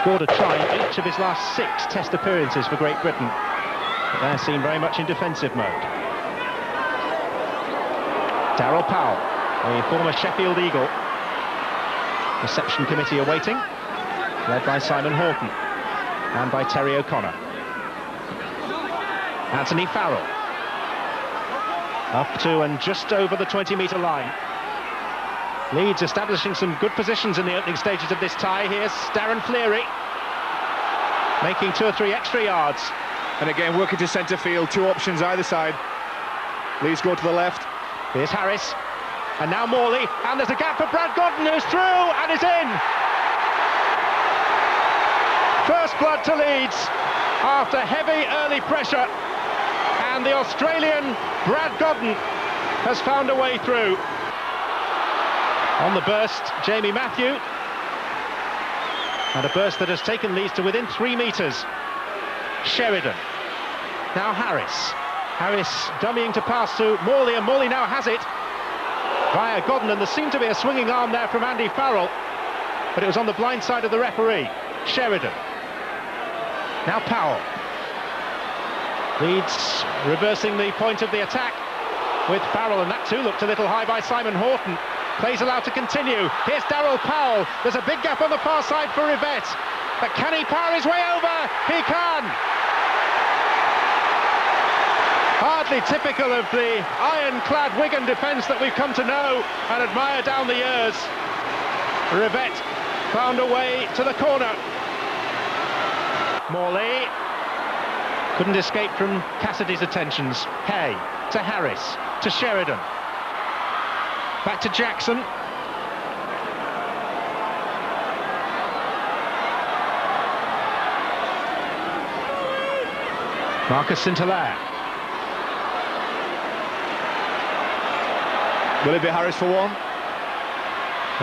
scored a try in each of his last 6 Test appearances for Great Britain. But they're seen very much in defensive mode. Darryl Powell, the former Sheffield Eagle. Reception committee awaiting, led by Simon Horton and by Terry O'Connor. Anthony Farrell, up to and just over the 20-metre line. Leeds establishing some good positions in the opening stages of this tie. Here's Darren Fleary, making 2 or 3 extra yards. And again, working to centre field, 2 options either side. Leeds go to the left. Here's Harris, and now Morley, and there's a gap for Brad Godden, who's through and is in. First blood to Leeds after heavy early pressure, and the Australian Brad Godden has found a way through. On the burst, Jamie Matthew, and a burst that has taken Leeds to within 3 metres. Sheridan, now Harris dummying to pass to Morley, and Morley now has it via Godden, and there seemed to be a swinging arm there from Andy Farrell, but it was on the blind side of the referee. Sheridan, now Powell. Leeds reversing the point of the attack with Farrell, and that too looked a little high by Simon Horton. Plays allowed to continue. Here's Darryl Powell. There's a big gap on the far side for Rivette. But can he power his way over? He can! Hardly typical of the ironclad Wigan defence that we've come to know and admire down the years. Rivette found a way to the corner. Morley couldn't escape from Cassidy's attentions. Hay to Harris to Sheridan. Back to Jackson. Marcus St-Hilaire. Will it be Harris for one?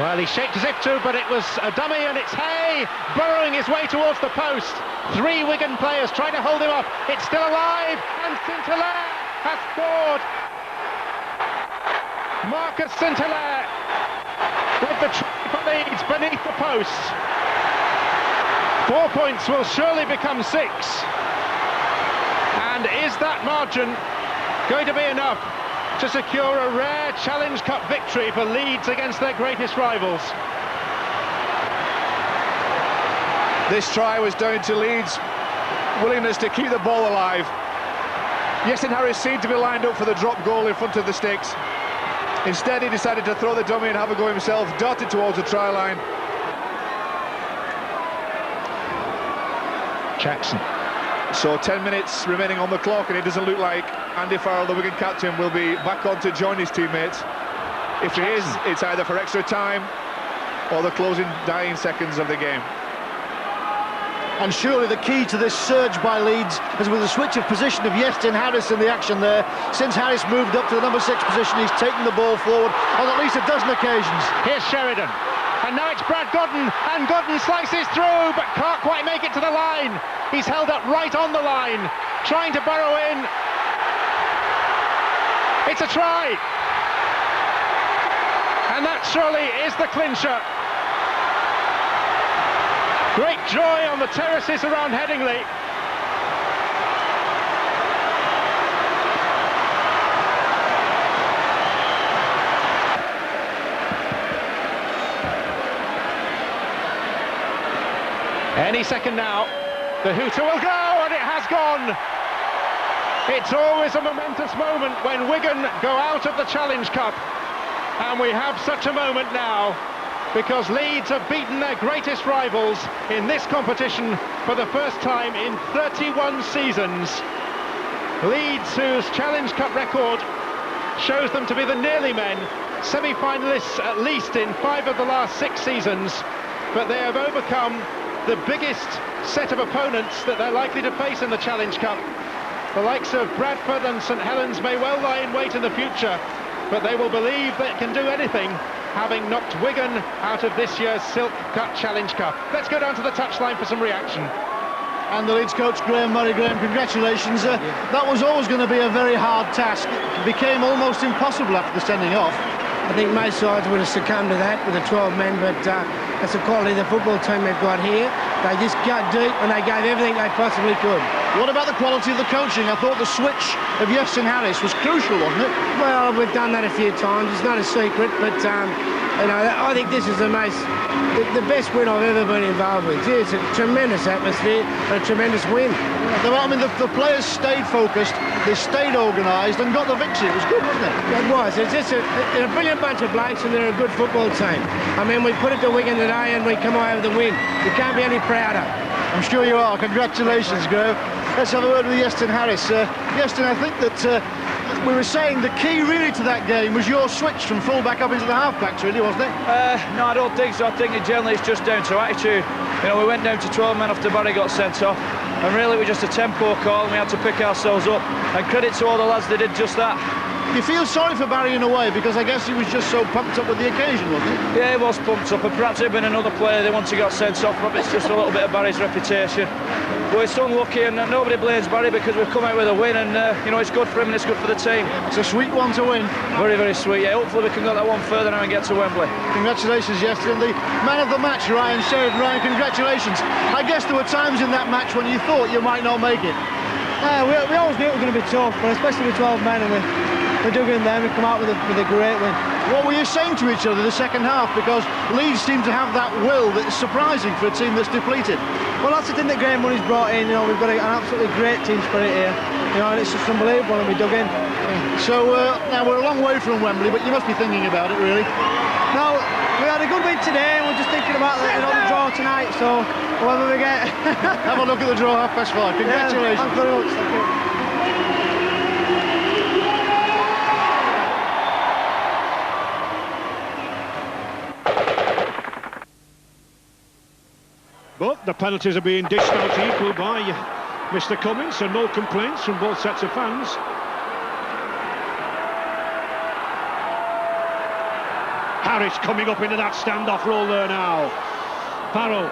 Well, he shaped as if to, but it was a dummy, and it's Hay burrowing his way towards the post. 3 Wigan players trying to hold him up. It's still alive, and St-Hilaire has scored. Marcus St-Hilaire with the try for Leeds beneath the post. 4 points will surely become 6. And is that margin going to be enough to secure a rare Challenge Cup victory for Leeds against their greatest rivals? This try was down to Leeds' willingness to keep the ball alive. Yes, and Harris seemed to be lined up for the drop goal in front of the sticks. Instead, he decided to throw the dummy and have a go himself, darted towards the try line. Jackson. So 10 minutes remaining on the clock, and it doesn't look like Andy Farrell, the Wigan captain, will be back on to join his teammates. If he is, it's either for extra time or the closing dying seconds of the game. And surely the key to this surge by Leeds is with the switch of position of Iestyn Harris in the action there. Since Harris moved up to the number 6 position, he's taken the ball forward on at least a dozen occasions. Here's Sheridan, and now it's Brad Godden, and Godden slices through but can't quite make it to the line. He's held up right on the line, trying to burrow in. It's a try, and that surely is the clincher. Great joy on the terraces around Headingley. Any second now, the hooter will go, and it has gone. It's always a momentous moment when Wigan go out of the Challenge Cup, and we have such a moment now, because Leeds have beaten their greatest rivals in this competition for the first time in 31 seasons. Leeds, whose Challenge Cup record shows them to be the nearly men, semi-finalists at least in 5 of the last 6 seasons, but they have overcome the biggest set of opponents that they're likely to face in the Challenge Cup. The likes of Bradford and St Helens may well lie in wait in the future, but they will believe they can do anything, having knocked Wigan out of this year's Silk Cut Challenge Cup. Let's go down to the touchline for some reaction. And the Leeds coach, Graham Murray. Graham, congratulations. That was always going to be a very hard task. It became almost impossible after the sending off. I think most sides would have succumbed to that with the 12 men, but that's the quality of the football team they've got here. They just got deep and they gave everything they possibly could. What about the quality of the coaching? I thought the switch of Yestin Harris was crucial, wasn't it? Well, we've done that a few times. It's not a secret, but you know, I think this is the best win I've ever been involved with. It's a tremendous atmosphere and a tremendous win. I mean, the players stayed focused, they stayed organised and got the victory. It was good, wasn't it? It was. It's just a brilliant bunch of blokes and they're a good football team. I mean, we put it to Wigan today and we come away with the win. You can't be any prouder. I'm sure you are. Congratulations, Grove. Let's have a word with Yestin Harris. Yestin, I think that we were saying the key really to that game was your switch from full-back up into the half-backs, really, wasn't it? No, I don't think so. I think generally it's just down to attitude. You know, we went down to 12 men after Barry got sent off, and really it was just a tempo call and we had to pick ourselves up. And credit to all the lads, they did just that. You feel sorry for Barry in a way, because I guess he was just so pumped up with the occasion, wasn't he? Yeah, he was pumped up, and perhaps it had been another player they once he got sent off, but it's just a little bit of Barry's reputation. But it's unlucky, and nobody blames Barry because we've come out with a win, and you know, it's good for him and it's good for the team. It's a sweet one to win. Very, very sweet. Yeah, hopefully we can go that one further now and get to Wembley. Congratulations, Yestin. The man of the match, Ryan Sheridan. Ryan, congratulations. I guess there were times in that match when you thought you might not make it. We always knew it was going to be tough, but especially with 12 men, and we dug in there and we come out with a great win. What were you saying to each other the second half? Because Leeds seem to have that will that's surprising for a team that's depleted. Well, that's the thing that Graham Money's brought in. You know, we've got an absolutely great team spirit here. You know, and it's just unbelievable, and we dug in. So now we're a long way from Wembley, but you must be thinking about it, really. No, we had a good win today, and we're just thinking about the draw tonight. So whether we get have a look at the draw, 5:30. Congratulations. Yeah, thanks very much. Thank you. But the penalties are being dished out equal by Mr. Cummins, so no complaints from both sets of fans. Harris coming up into that standoff role there now. Farrell.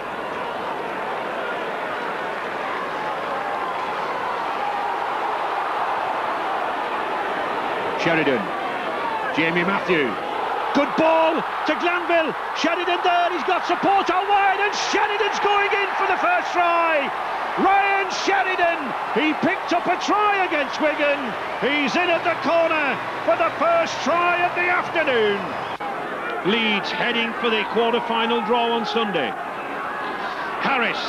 Sheridan. Jamie Matthew. Good ball to Glanville. Sheridan there, he's got support out wide, and Sheridan's going in for the first try. Ryan Sheridan, he picked up a try against Wigan. He's in at the corner for the first try of the afternoon. Leeds heading for the quarter-final draw on Sunday. Harris.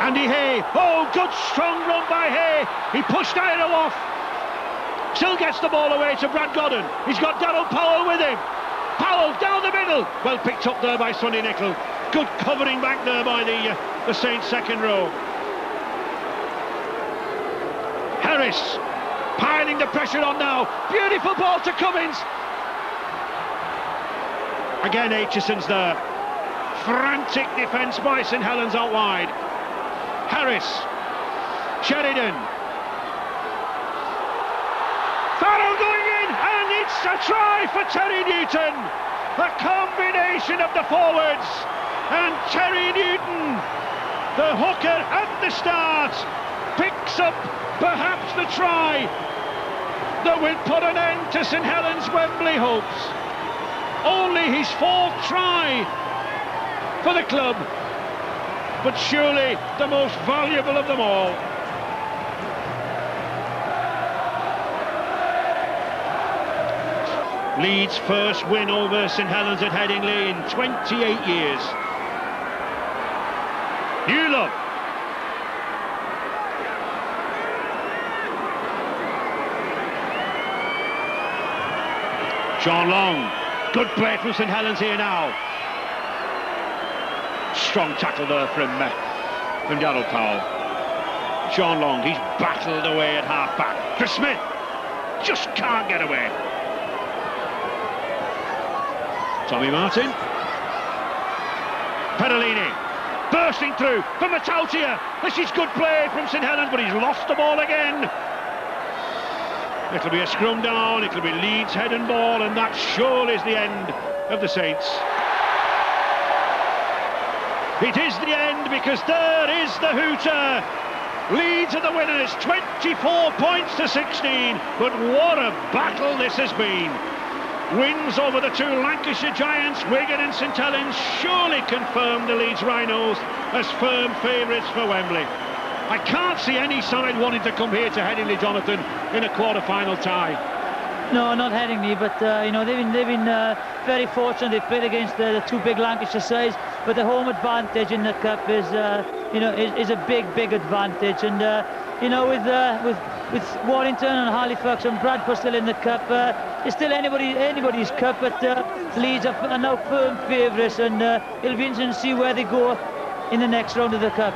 Andy Hay. Oh, good strong run by Hay. He pushed Iro off. Still gets the ball away to Brad Godden. He's got Darryl Powell with him. Powell down the middle. Well picked up there by Sonny Nicol. Good covering back there by the Saints' second row. Harris piling the pressure on now. Beautiful ball to Cummins. Again, Aitchison's there. Frantic defence by St Helens out wide. Harris. Sheridan. Farrell going in, and it's a try for Terry Newton. The combination of the forwards, and Terry Newton, the hooker at the start, picks up perhaps the try that will put an end to St Helens' Wembley hopes. Only his fourth try for the club, but surely the most valuable of them all. Leeds' first win over St Helens at Headingley in 28 years. New love. Sean Long. Good play from St Helens here now. Strong tackle there from Darryl Powell. Sean Long, he's battled away at half-back. Chris Smith just can't get away. Tommy Martin. Perolini bursting through for Matautia. This is good play from St Helens, but he's lost the ball again. It'll be a scrum down, it'll be Leeds head and ball, and that surely is the end of the Saints. It is the end, because there is the hooter. Leeds are the winners, 24 points to 16, but what a battle this has been. wins over the two Lancashire giants, Wigan and St Helens, surely confirm the Leeds Rhinos as firm favourites for Wembley. I can't see any side wanting to come here to Headingley, Jonathan, in a quarter-final tie. No, not Headingley, but you know, they've been very fortunate. They've played against the two big Lancashire sides, but the home advantage in the cup is you know, is a big advantage. And you know, with Warrington and Halifax and Bradford still in the cup, it's still anybody's cup. But Leeds are now firm favourites, and it'll be interesting to see where they go in the next round of the cup.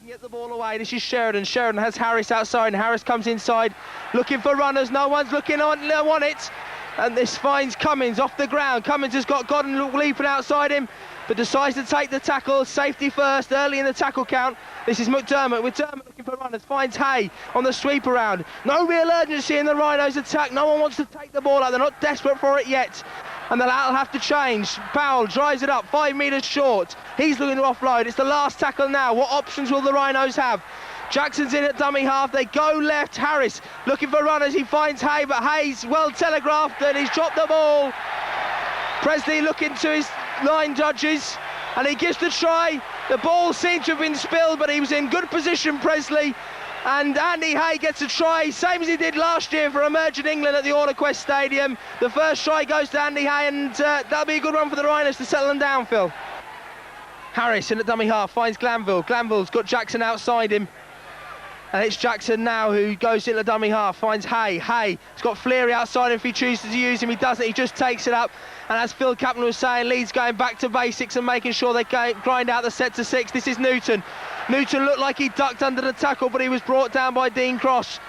Get the ball away. This is Sheridan. Sheridan has Harris outside, and Harris comes inside looking for runners. No one's looking on it, and this finds Cummins off the ground. Cummins has got Godden leaping outside him, but decides to take the tackle. Safety first early in the tackle count. This is McDermott. McDermott looking for runners, finds Hay on the sweep around. No real urgency in the Rhinos attack. No one wants to take the ball out. They're not desperate for it yet, and that'll have to change. Powell drives it up 5 metres short. He's looking to offload. It's the last tackle now. What options will the Rhinos have? Jackson's in at dummy half. They go left. Harris looking for runners. He finds Hay, but Hay's well telegraphed and he's dropped the ball. Presley looking to his line judges, and he gives the try. The ball seemed to have been spilled, but he was in good position, Presley. And Andy Hay gets a try, same as he did last year for Emerging England at the AutoQuest Stadium. The first try goes to Andy Hay, and that'll be a good one for the Rhinos to settle them down, Phil. Harris in at dummy half finds Glanville. Glanville's got Jackson outside him, and it's Jackson now who goes into dummy half, finds Hay. Hay's got Fleary outside him. If he chooses to use him, he doesn't. He just takes it up. And as Phil Caplan was saying, Leeds going back to basics and making sure they grind out the set to 6. This is Newton. Newton looked like he ducked under the tackle, but he was brought down by Dean Cross.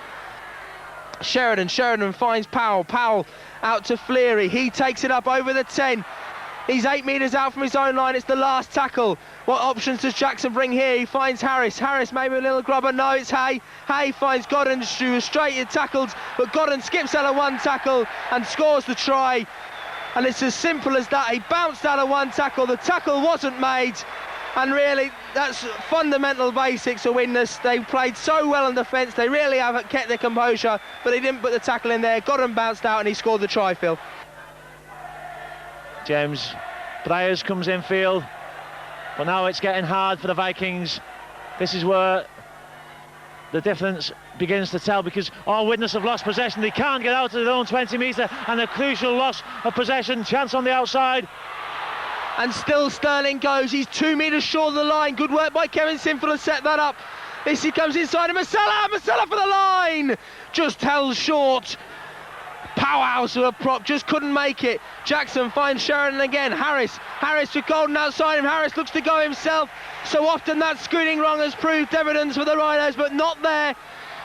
Sheridan finds Powell. Powell out to Fleary. He takes it up over the 10. He's 8 metres out from his own line. It's the last tackle. What options does Jackson bring here? He finds Harris. Harris maybe a little grubber. No, it's Hay. Hay finds Godden, who was straight tackled, but Godden skips out of one tackle and scores the try. And it's as simple as that. He bounced out of one tackle. The tackle wasn't made. And really, that's fundamental basics to win this. They played so well in defence. They really haven't kept their composure, but he didn't put the tackle in there. Godden bounced out and he scored the try, Phil. James Bryers comes in field, but now it's getting hard for the Vikings. This is where the difference begins to tell, because all Widnes have lost possession. They can't get out to their own 20 metre, and a crucial loss of possession. Chance on the outside. And still Sterling goes. He's 2 metres short of the line. Good work by Kevin Sinfield to set that up. This he comes inside, and Masella for the line. Just held short. Powerhouse of a prop, just couldn't make it. Jackson finds Sheridan again. Harris with Golden outside him. Harris looks to go himself. So often that scooting wrong has proved evidence for the Rhinos, but not there.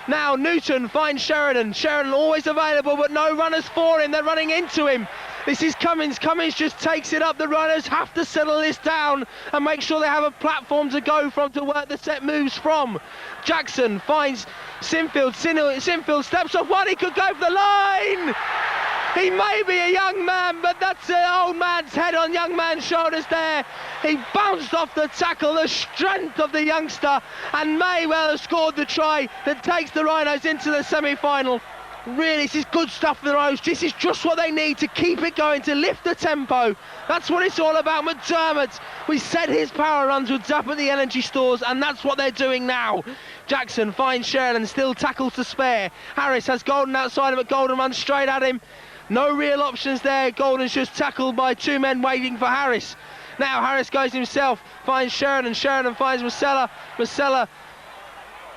Now Newton finds Sheridan. Sheridan always available, but no runners for him. They're running into him. This is Cummins. Cummins just takes it up. The Rhinos have to settle this down and make sure they have a platform to go from, to work the set moves from. Jackson finds Sinfield. Sinfield steps off one. He could go for the line. He may be a young man, but that's the old man's head on young man's shoulders there. He bounced off the tackle, the strength of the youngster, and may well have scored the try that takes the Rhinos into the semi-final. Really, this is good stuff for the Rhinos. This is just what they need to keep it going, to lift the tempo. That's what it's all about. McDermott, we said his power runs would zap at the energy stores, and that's what they're doing now. Jackson finds Sheridan, still tackles to spare. Harris has Golden outside him, but Golden runs straight at him. No real options there. Golden's just tackled by two men waiting for Harris. Now Harris goes himself, finds Sheridan. Sheridan finds Masella. Masella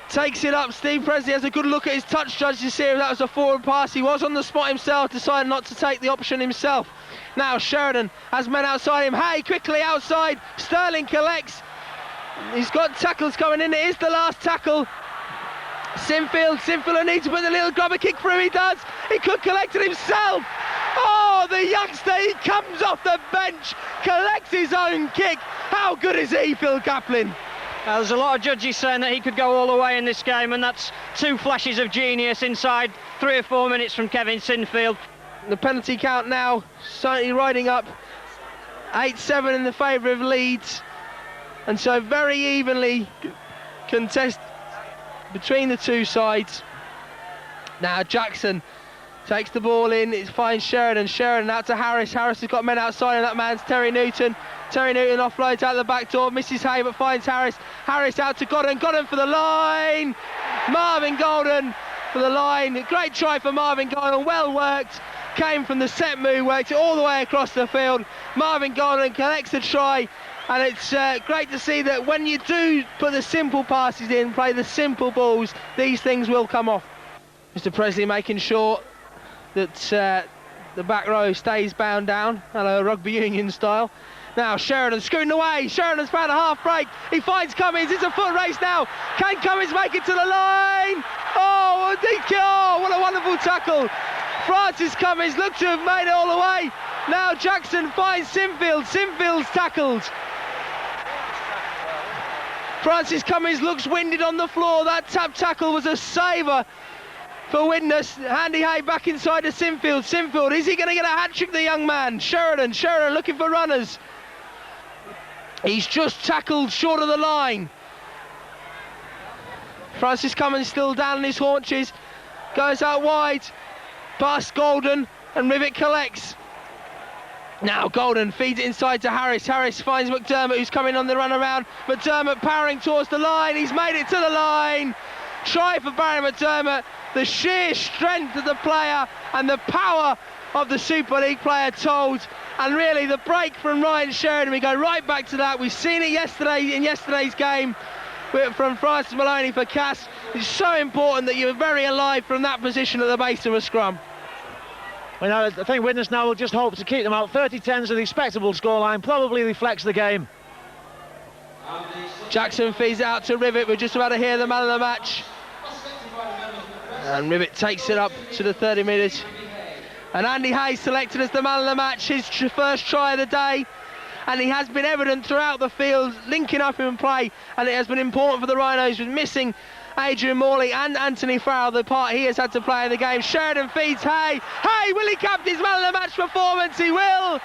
takes it up. Steve Presley has a good look at his touch judge to see if that was a forward pass. He was on the spot himself, decided not to take the option himself. Now Sheridan has men outside him. Hay quickly outside. Sterling collects. He's got tackles coming in. It is the last tackle. Sinfield needs to put the little grubber kick through. He does. He could collect it himself. Oh, the youngster, he comes off the bench, collects his own kick. How good is he, Phil Caplan? There's a lot of judges saying that he could go all the way in this game, and that's two flashes of genius inside 3 or 4 minutes from Kevin Sinfield. The penalty count now certainly riding up. 8-7 in the favour of Leeds, and so very evenly contested between the two sides. Now Jackson takes the ball in, it finds Sheridan out to Harris. Harris has got men outside, and that man's Terry Newton. Terry Newton offloads out the back door, misses Hay but finds Harris. Harris out to Godden for the line. Marvin Golden for the line. Great try for Marvin Golden, well worked. Came from the set move, worked it all the way across the field. Marvin Golden collects the try, and it's great to see that when you do put the simple passes in, play the simple balls, these things will come off. Mr. Presley making sure that the back row stays bound down, hello rugby union style. Now Sheridan scooting away, Sheridan's found a half break, he finds Cummins, it's a foot race now, can Cummins make it to the line? Oh, what a wonderful tackle. Francis Cummins looked to have made it all the way. Now Jackson finds Sinfield's tackled. Francis Cummins looks winded on the floor, that tap tackle was a saver for witness. Andy Hay back inside to Sinfield, is he going to get a hat-trick, the young man? Sheridan looking for runners. He's just tackled short of the line. Francis Cummins still down on his haunches, goes out wide, past Golden, and Rivet collects. Now Golden feeds it inside to Harris. Harris finds McDermott, who's coming on the run around. McDermott powering towards the line, he's made it to the line. Try for Barry McDermott. The sheer strength of the player and the power of the Super League player told, and really the break from Ryan Sheridan, we go right back to that. We've seen it yesterday in yesterday's game from Francis Maloney for Cass. It's so important that you're very alive from that position at the base of a scrum. Well, I think Widnes now will just hope to keep them out. 30-10 is a respectable scoreline, probably reflects the game. Jackson feeds out to Rivet, we're just about to hear the man of the match. And Rivet takes it up to the 30 metres. And Andy Hayes selected as the man of the match, his first try of the day. And he has been evident throughout the field, linking up in play. And it has been important for the Rhinos with missing Adrian Morley and Anthony Farrell, the part he has had to play in the game. Sheridan feeds Hay. Hay, will he cap his man of the match performance? He will.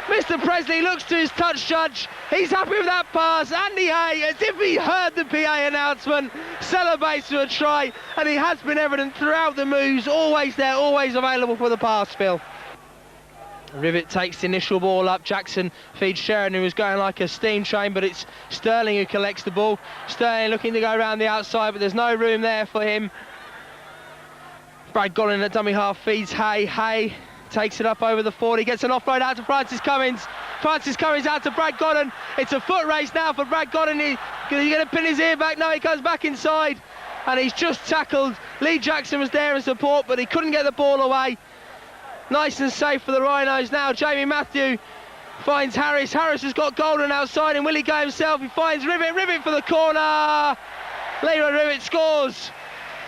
Mr. Presley looks to his touch judge. He's happy with that pass. Andy Hay, as if he heard the PA announcement, celebrates to a try, and he has been evident throughout the moves, always there, always available for the pass, Phil. Rivet takes the initial ball up. Jackson feeds Sheridan, who was going like a steam train, but it's Sterling who collects the ball. Sterling looking to go around the outside, but there's no room there for him. Brad Godden at dummy half feeds Hay. Hay takes it up over the 40, gets an offload out to Francis Cummins. Francis Cummins out to Brad Godden. It's a foot race now for Brad Godden. He's going to pin his ear back. No, he comes back inside, and he's just tackled. Lee Jackson was there in support, but he couldn't get the ball away. Nice and safe for the Rhinos now. Jamie Matthew finds Harris. Harris has got Golden outside, and will he go himself? He finds Rivet. Rivet for the corner. Leroy Rivet scores.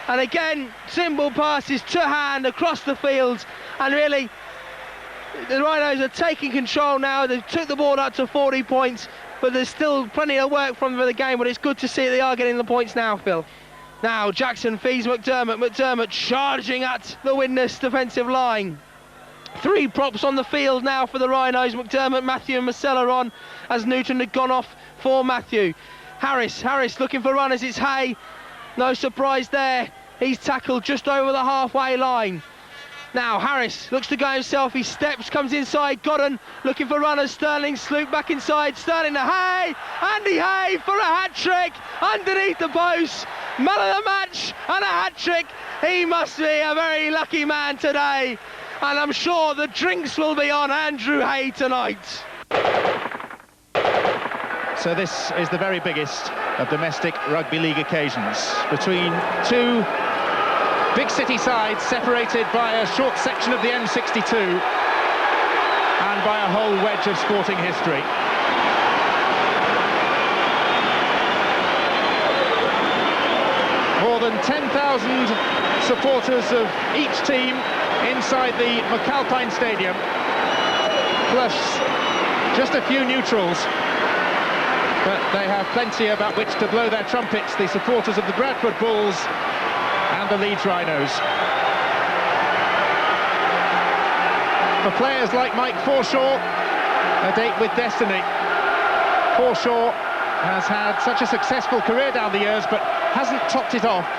And again, simple passes to hand across the field, and really the Rhinos are taking control now. They've took the ball up to 40 points, but there's still plenty of work from the game, but it's good to see they are getting the points now, Phil. Now Jackson feeds McDermott. McDermott charging at the Widnes defensive line. 3 props on the field now for the Rhinos. McDermott, Matthew and Marcella on, as Newton had gone off for Matthew. Harris looking for runners, it's Hay. No surprise there, he's tackled just over the halfway line. Now Harris looks to go himself, he steps, comes inside, Godden looking for runners, Sterling sloop back inside, Sterling to Hay, Andy Hay for a hat-trick underneath the post, man of the match and a hat-trick. He must be a very lucky man today, and I'm sure the drinks will be on Andrew Hay tonight. So this is the very biggest of domestic rugby league occasions, between two big city sides separated by a short section of the M62 and by a whole wedge of sporting history. More than 10,000 supporters of each team inside the McAlpine Stadium, plus just a few neutrals. But they have plenty about which to blow their trumpets, the supporters of the Bradford Bulls and the Leeds Rhinos. For players like Mike Forshaw, a date with destiny. Forshaw has had such a successful career down the years, but hasn't topped it off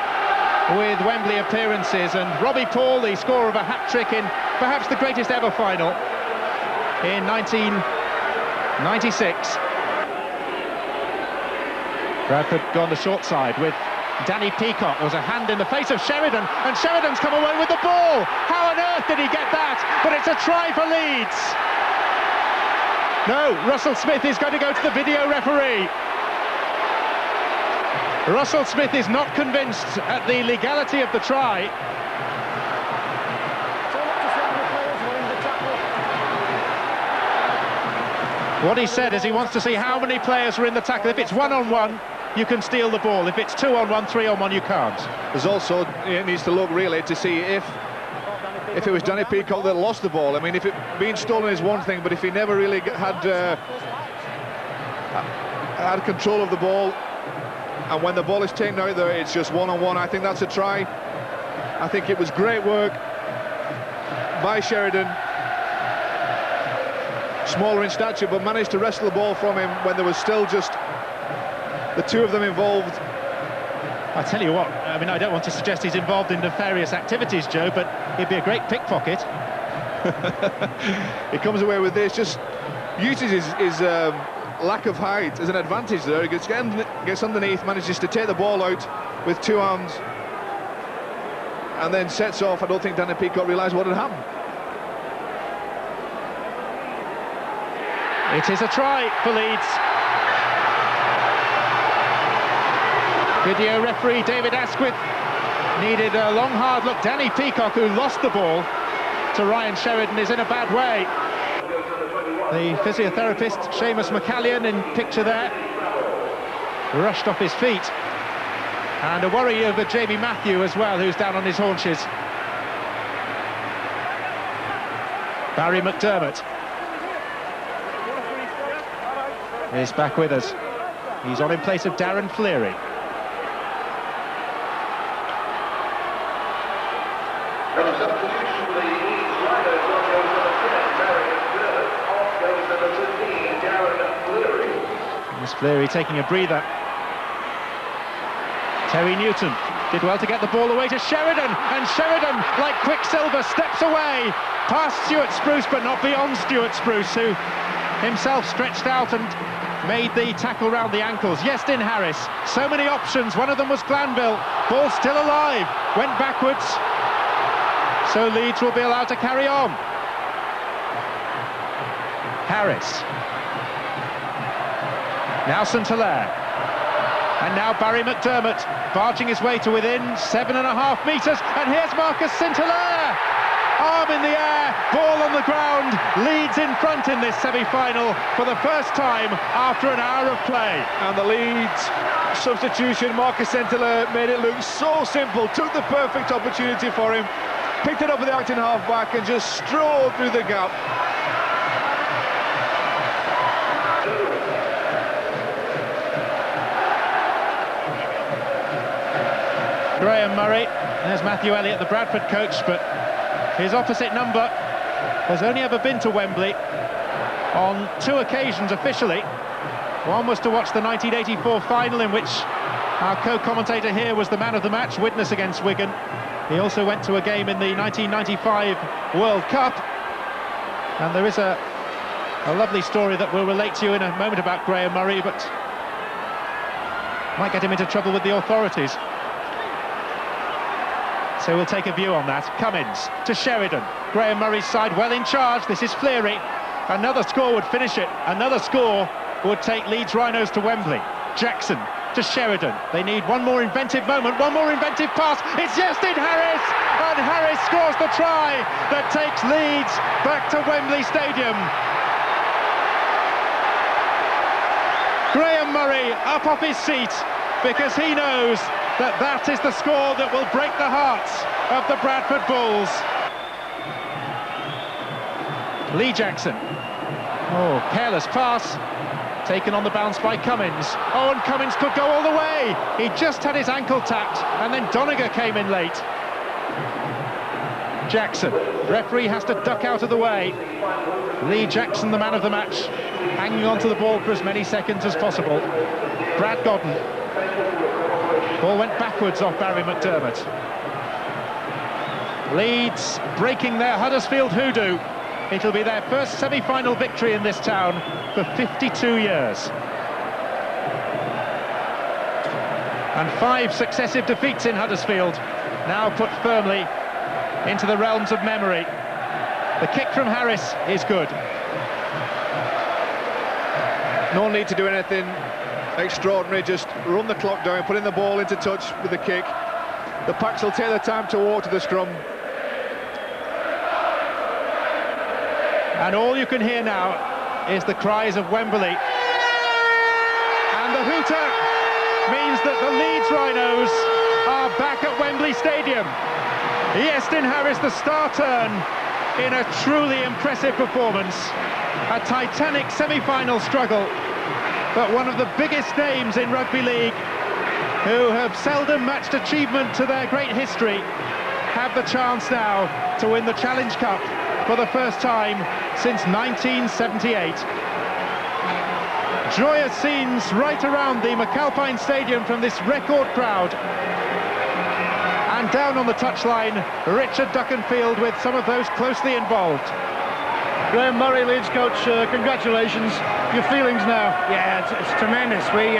with Wembley appearances, and Robbie Paul, the scorer of a hat-trick in perhaps the greatest ever final in 1996. Bradford gone the short side with Danny Peacock. There was a hand in the face of Sheridan, and Sheridan's come away with the ball. How on earth did he get that? But it's a try for Leeds. No, Russell Smith is going to go to the video referee. Russell Smith is not convinced at the legality of the try. What he said is he wants to see how many players were in the tackle. If it's one-on-one, you can steal the ball. If it's two-on-one, three-on-one, you can't. There's also, it needs to look really to see if it was Danny Peacock that lost the ball. I mean, if it being stolen is one thing, but if he never really had control of the ball, and when the ball is taken out there, it's just one-on-one, I think that's a try. I think it was great work by Sheridan. Smaller in stature, but managed to wrestle the ball from him when there was still just the two of them involved. I tell you what, I mean, I don't want to suggest he's involved in nefarious activities, Joe, but he'd be a great pickpocket. He comes away with this, just uses his lack of height as an advantage there. He gets underneath, manages to take the ball out with two arms, and then sets off. I don't think Danny Peacock realised what had happened. It is a try for Leeds. Video referee David Asquith needed a long, hard look. Danny Peacock, who lost the ball to Ryan Sheridan, is in a bad way. The physiotherapist, Seamus McCallion, in picture there, rushed off his feet. And a worry over Jamie Matthew as well, who's down on his haunches. Barry McDermott is back with us. He's on in place of Darren Fleary. Miss Fleary taking a breather. Terry Newton did well to get the ball away to Sheridan, and Sheridan, like Quicksilver, steps away past Stuart Spruce, but not beyond Stuart Spruce, who himself stretched out and made the tackle round the ankles. Yestin Harris, so many options. One of them was Glanville. Ball still alive, went backwards. So Leeds will be allowed to carry on. Harris. Now St Hilaire. And now Barry McDermott barging his way to within 7.5 metres. And here's Marcus St Hilaire. Arm in the air, ball on the ground. Leeds in front in this semi-final for the first time after an hour of play. And the Leeds substitution, Marcus St Hilaire, made it look so simple. Took the perfect opportunity for him. Picked it up with the acting half-back and just strode through the gap. Graham Murray, there's Matthew Elliott, the Bradford coach, but his opposite number has only ever been to Wembley on 2 occasions officially. One was to watch the 1984 final, in which our co-commentator here was the man of the match, witness against Wigan. He also went to a game in the 1995 World Cup. And there is a lovely story that we'll relate to you in a moment about Graham Murray, but might get him into trouble with the authorities. So we'll take a view on that. Cummins to Sheridan. Graham Murray's side well in charge. This is Fleary. Another score would finish it. Another score would take Leeds Rhinos to Wembley. Jackson to Sheridan. They need one more inventive moment, one more inventive pass. It's Yestin Harris, and Harris scores the try that takes Leeds back to Wembley Stadium. Graham Murray up off his seat because he knows that is the score that will break the hearts of the Bradford Bulls. Lee Jackson. Oh, careless pass. Taken on the bounce by Cummins. Oh, and Cummins could go all the way. He just had his ankle tapped, and then Doniger came in late. Jackson. Referee has to duck out of the way. Lee Jackson, the man of the match, hanging on to the ball for as many seconds as possible. Brad Godden. Ball went backwards off Barry McDermott. Leeds breaking their Huddersfield hoodoo. It'll be their first semi-final victory in this town for 52 years. And 5 successive defeats in Huddersfield, now put firmly into the realms of memory. The kick from Harris is good. No need to do anything extraordinary, just run the clock down, putting the ball into touch with the kick. The Packs will take their time to walk to the scrum. And all you can hear now is the cries of Wembley. And the hooter means that the Leeds Rhinos are back at Wembley Stadium. Iestyn Harris, the star turn in a truly impressive performance. A titanic semi-final struggle, but one of the biggest names in rugby league, who have seldom matched achievement to their great history, have the chance now to win the Challenge Cup for the first time since 1978. Joyous scenes right around the McAlpine Stadium from this record crowd. And down on the touchline, Richard Duckenfield with some of those closely involved. Graham Murray, Leeds coach, congratulations. Your feelings now? Yeah, it's tremendous. We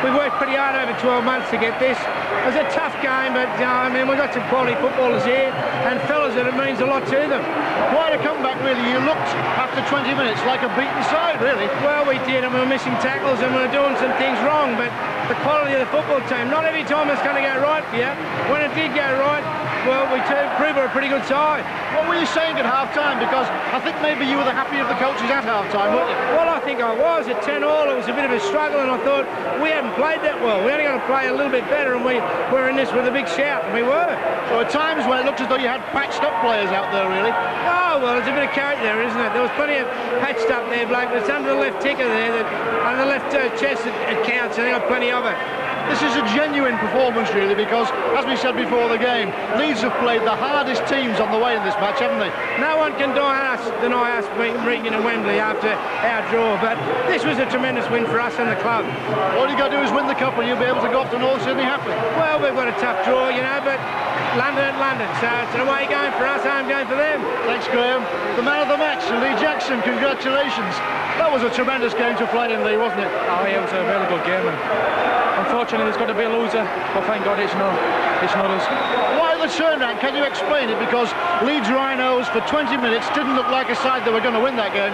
worked pretty hard over 12 months to get this. It was a tough game, but I mean, we've got some quality footballers here, and fellas, that it means a lot to them. Quite a comeback, really. You looked, after 20 minutes, like a beaten side, really. Well, we did, and we were missing tackles, and we were doing some things wrong, but the quality of the football team, not every time it's going to go right for you. When it did go right, well, we proved we're a pretty good side. What were you saying at half-time? Because I think maybe you were the happier of the coaches at half-time, weren't you? Well, I think I was. At 10-all, it was a bit of a struggle, and I thought we hadn't played that well. We only got to play a little bit better, and we were in this with a big shout, and we were. So at times when it looked as though you had patched-up players out there, really. Oh, well, there's a bit of character there, isn't it? There was plenty of patched up there, Blake, but it's under the left ticker there, under the left chest it counts, and they got plenty of it. This is a genuine performance, really, because, as we said before the game, Leeds have played the hardest teams on the way in this match, haven't they? No one can deny us beating Regan and Wembley after our draw, but this was a tremendous win for us and the club. All you got to do is win the cup and you'll be able to go off to North Sydney happy. Well, we've got a tough draw, you know, but London at London, so it's an away game for us, home game for them. Thanks, Graham. The man of the match, Lee Jackson, congratulations. That was a tremendous game to play in, Lee, wasn't it? Oh yeah, it was a really good game, and unfortunately there's got to be a loser, but thank God it's not us. Why the turnaround? Can you explain it? Because Leeds Rhinos for 20 minutes didn't look like a side that were going to win that game.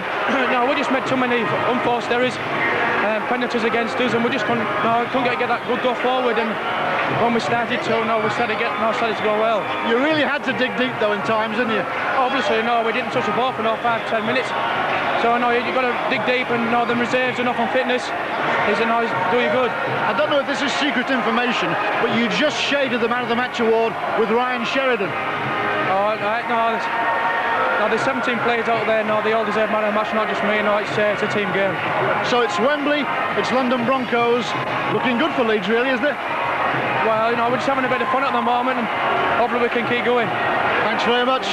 No, we just made too many unforced errors, penalties against us, and we just couldn't get that good go forward. And when we started to go well. You really had to dig deep though in times, didn't you? Obviously, no, we didn't touch the ball for 5-10 minutes. So no, you've got to dig deep, and the reserves enough on fitness is do you good. I don't know if this is secret information, but you just shaded the man of the match award with Ryan Sheridan. Oh, no, there's 17 players out there. No, they all deserve man of the match, not just me. No, it's a team game. So it's Wembley, it's London Broncos. Looking good for Leeds, really, isn't it? Well, we're just having a bit of fun at the moment, and hopefully we can keep going. Thanks very much.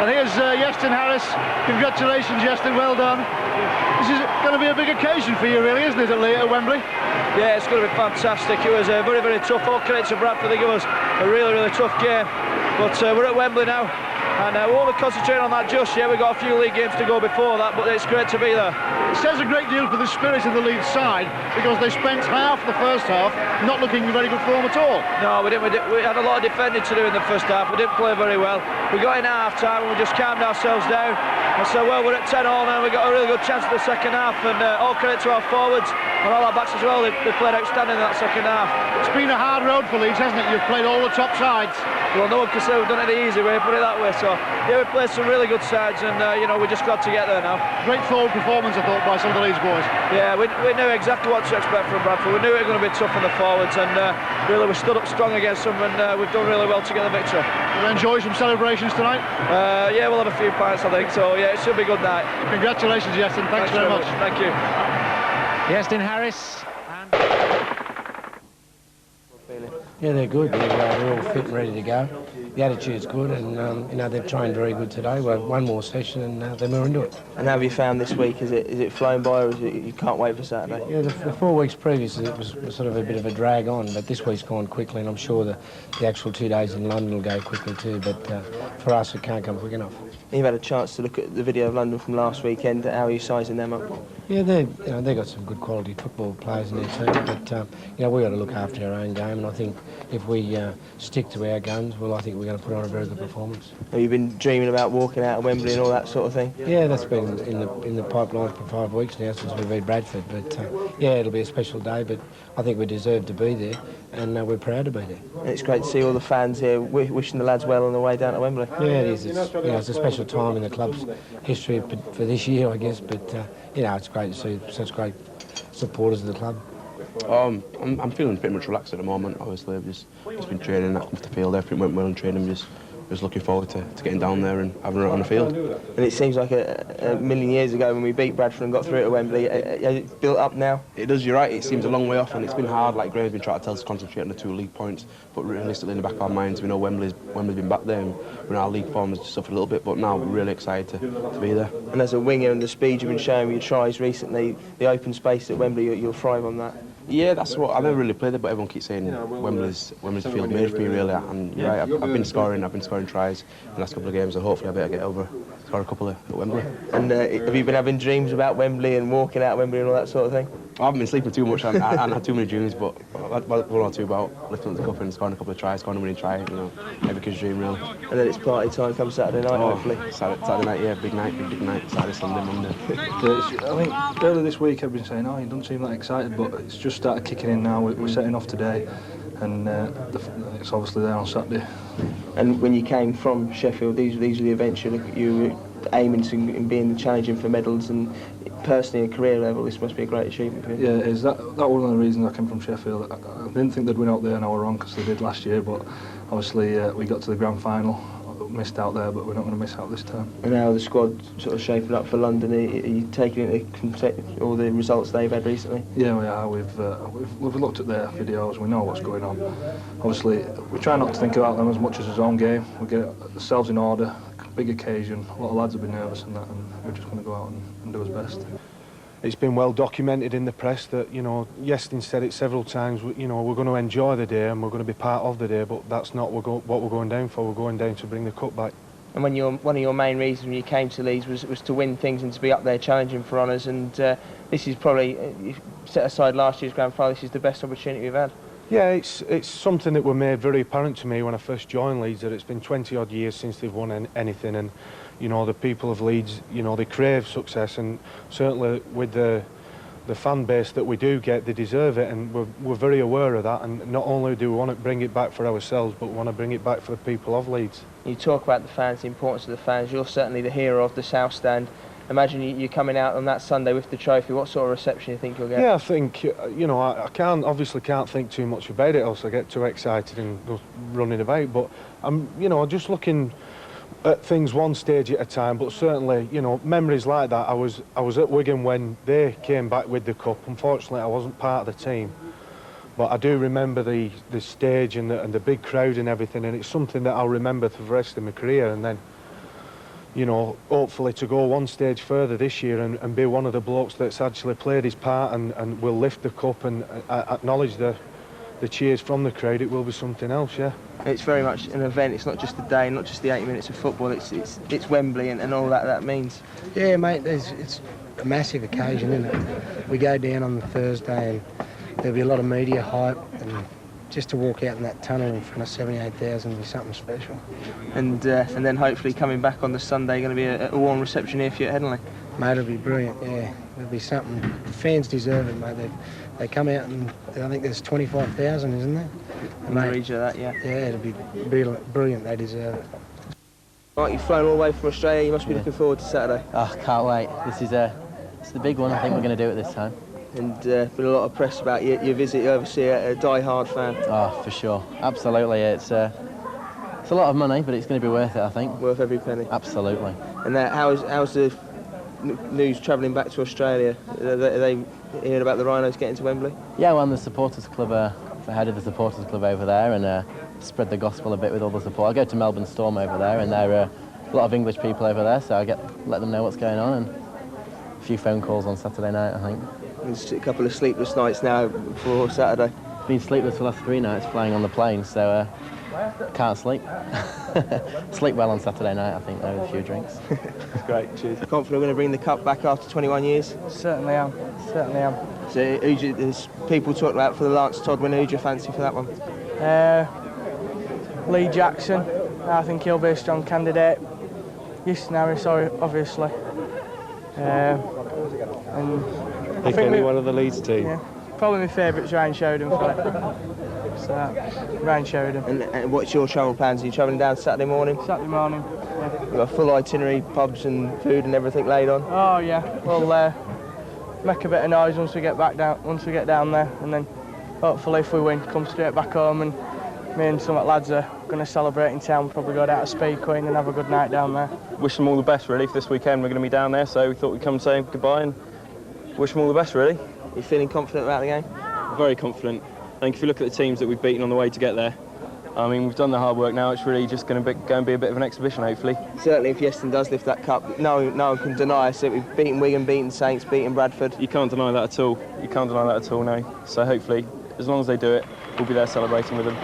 And here's Iestyn Harris. Congratulations, Iestyn, well done. This is going to be a big occasion for you, really, isn't it, at Wembley? Yeah, it's going to be fantastic. It was very, very tough. All credit to Bradford. They gave us a really, really tough game. But we're at Wembley now, and we won't be concentrating on that just yet. We've got a few league games to go before that, but it's great to be there. It says a great deal for the spirit of the Leeds side, because they spent half the first half not looking in very good form at all. No, we didn't. We had a lot of defending to do in the first half. We didn't play very well. We got in at half-time and we just calmed ourselves down. And so, well, we're at 10-all now. We got a really good chance in the second half, and all credit to our forwards and all our backs as well. They played outstanding in that second half. It's been a hard road for Leeds, hasn't it? You've played all the top sides. Well, no one can say we've done it the easy way, put it that way. So, yeah, we played some really good sides, and we're just glad to get there now. Great forward performance, I thought, by some of the Leeds boys. Yeah, we knew exactly what to expect from Bradford. We knew it was going to be tough on the forwards, and really we stood up strong against them, and we've done really well to get the victory. You'll enjoy some celebrations tonight? Yeah, we'll have a few pints, I think. So, yeah, it should be a good night. Congratulations, Iestyn. Thanks very much. Thank you. Iestyn Harris. Yeah, they're good. They're all fit and ready to go. the attitude's good, and you know, they've trained very good today. We've one more session, and they're more into it. And how have you found this week? Is it flown by, or is it you can't wait for Saturday? Yeah, the 4 weeks previous it was sort of a bit of a drag on, but this week's gone quickly, and I'm sure the actual 2 days in London will go quickly too. But for us, it can't come quick enough. You've had a chance to look at the video of London from last weekend. How are you sizing them up? Yeah, they've got some good quality football players in their team, but you know, we've got to look after our own game, and I think if we stick to our guns, well, I think we're going to put on a very good performance. Have you been dreaming about walking out of Wembley and all that sort of thing? Yeah, that's been in the pipeline for 5 weeks now since we beat Bradford, but yeah, it'll be a special day, but I think we deserve to be there, and we're proud to be there. And it's great to see all the fans here wishing the lads well on the way down to Wembley. Yeah, it is. It's a special time in the club's history for this year, I guess, but you know, it's great to see such great supporters of the club. I'm feeling pretty much relaxed at the moment. Obviously, I've just been training off the field. Everything went well in training. Just looking forward to getting down there and having it on the field. And it seems like a million years ago when we beat Bradford and got through to Wembley. Has it built up now? It does. You're right. It seems a long way off, and it's been hard. Like Graham's been trying to tell us to concentrate on the 2 league points, but realistically, in the back of our minds, we know Wembley's been back there, and our league form has suffered a little bit. But now we're really excited to be there. And as a winger and the speed you've been showing with your tries recently, the open space at Wembley, you'll thrive on that. Yeah, that's what I've never really played it, but everyone keeps saying Wembley's the field made for me, really. And you're right, I've been scoring tries in the last couple of games, and hopefully I better get over, score a couple at Wembley. And have you been having dreams about Wembley and walking out Wembley and all that sort of thing? I haven't been sleeping too much. I haven't had too many dreams, but I've had 1 or 2 about lifting up the cup and scoring a couple of tries, scoring a winning try. You know, every kid's dream, really. And then it's party time come Saturday night, hopefully. Saturday night, yeah, big night. Saturday, Sunday, Monday. I think earlier this week I've been saying, oh, he doesn't seem that excited, but it's just started kicking in now. We're setting off today, and it's obviously there on Saturday. And when you came from Sheffield, these were the events you were aiming to and being challenging for medals, and personally and career level, this must be a great achievement for you. Yeah, it is. That one of the reasons I came from Sheffield. I didn't think they'd win out there, and I was wrong because they did last year, but obviously we got to the grand final. Missed out there, but we're not going to miss out this time. And how the squad sort of shaping up for London? Are you taking into all the results they've had recently? Yeah, we are. We've looked at their videos. We know what's going on. Obviously, we try not to think about them as much as his own game. We get ourselves in order. Big occasion. A lot of lads have been nervous and that, and we're just going to go out and do our best. It's been well documented in the press that, you know, Yestin said it several times, you know, we're going to enjoy the day and we're going to be part of the day, but that's not what we're going down for. We're going down to bring the cup back. And one of your main reasons when you came to Leeds was to win things and to be up there challenging for honours, and this is probably, you set aside last year's grand final, this is the best opportunity we've had. Yeah, it's something that was made very apparent to me when I first joined Leeds, that it's been 20 odd years since they've won anything, and you know, the people of Leeds, you know, they crave success, and certainly with the fan base that we do get, they deserve it, and we're very aware of that. And not only do we want to bring it back for ourselves, but we want to bring it back for the people of Leeds. You talk about the fans, the importance of the fans. You're certainly the hero of the South Stand. Imagine you're coming out on that Sunday with the trophy. What sort of reception do you think you'll get? Yeah, I think, you know, I obviously can't think too much about it, else I get too excited and go running about. But I'm, you know, just looking at things one stage at a time. But certainly, you know, memories like that. I was at Wigan when they came back with the cup. Unfortunately, I wasn't part of the team, but I do remember the stage and the big crowd and everything. And it's something that I'll remember for the rest of my career. And then, you know, hopefully to go one stage further this year and be one of the blokes that's actually played his part and will lift the cup and acknowledge the cheers from the crowd, it will be something else, yeah. It's very much an event. It's not just a day, not just the 80 minutes of football. It's Wembley and all that means. Yeah, mate, it's a massive occasion, isn't it? We go down on the Thursday and there'll be a lot of media hype, and just to walk out in that tunnel in front of 78,000 will be something special. And then hopefully coming back on the Sunday, going to be a warm reception here for you at Headingley. Mate, it'll be brilliant, yeah. It'll be something. The fans deserve it, mate. They come out and I think there's 25,000, isn't there? In the region of that, yeah. Yeah, it'll be brilliant. They deserve it. Right, you've flown all the way from Australia. You must be looking forward to Saturday. Oh, can't wait. This is it's the big one. I think we're going to do it this time. And been a lot of press about your visit. You obviously a die-hard fan. Oh, for sure. Absolutely. It's a lot of money, but it's going to be worth it, I think. Worth every penny. Absolutely. And how's the news travelling back to Australia? Are they hearing about the Rhinos getting to Wembley? Yeah, well, I'm the supporters club, the head of the supporters club over there, and spread the gospel a bit with all the support. I go to Melbourne Storm over there, and there are a lot of English people over there, so I let them know what's going on, and a few phone calls on Saturday night, I think. There's a couple of sleepless nights now before Saturday. Been sleepless for the last 3 nights flying on the plane, so can't sleep. Sleep well on Saturday night, I think, though, with a few drinks. Great, cheers. Confident we're going to bring the cup back after 21 years? Certainly am, certainly am. So there's people talking about for the Lance Todd winner, who do you fancy for that one? Lee Jackson, I think he'll be a strong candidate. Houston Harris, obviously. And I think anyone of the Leeds team? Yeah, probably my favourite's Ryan Sheridan for it. So, Ryan Sheridan. And what's your travel plans? Are you travelling down Saturday morning? Saturday morning, yeah. You've got a full itinerary, pubs and food and everything laid on? Oh yeah, we'll make a bit of noise once we get down there, and then hopefully if we win, come straight back home, and me and some lads are going to celebrate in town. We'll probably go down to Speed Queen and have a good night down there. Wish them all the best really for this weekend. We're going to be down there, so we thought we'd come say goodbye and wish them all the best really. You feeling confident about the game? Very confident. I think if you look at the teams that we've beaten on the way to get there, I mean, we've done the hard work now. It's really just going to go and be a bit of an exhibition, hopefully. Certainly, if Yeston does lift that cup, no one can deny us that we've beaten Wigan, beaten Saints, beaten Bradford. You can't deny that at all. You can't deny that at all, no. So hopefully, as long as they do it, we'll be there celebrating with them.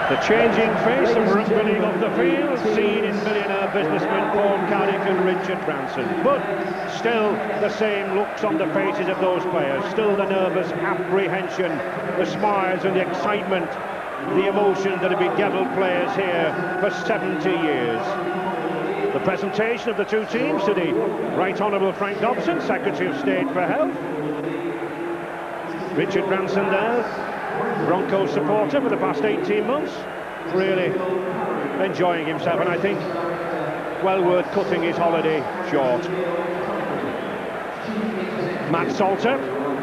The changing face of rugby league off the field, seen in billionaire businessmen Paul Carrick and Richard Branson. But still the same looks on the faces of those players, still the nervous apprehension, the smiles and the excitement, the emotion that have bedeviled players here for 70 years. The presentation of the two teams to the Right Honourable Frank Dobson, Secretary of State for Health. Richard Branson there, Broncos supporter for the past 18 months, really enjoying himself, and I think well worth cutting his holiday short. Matt Salter,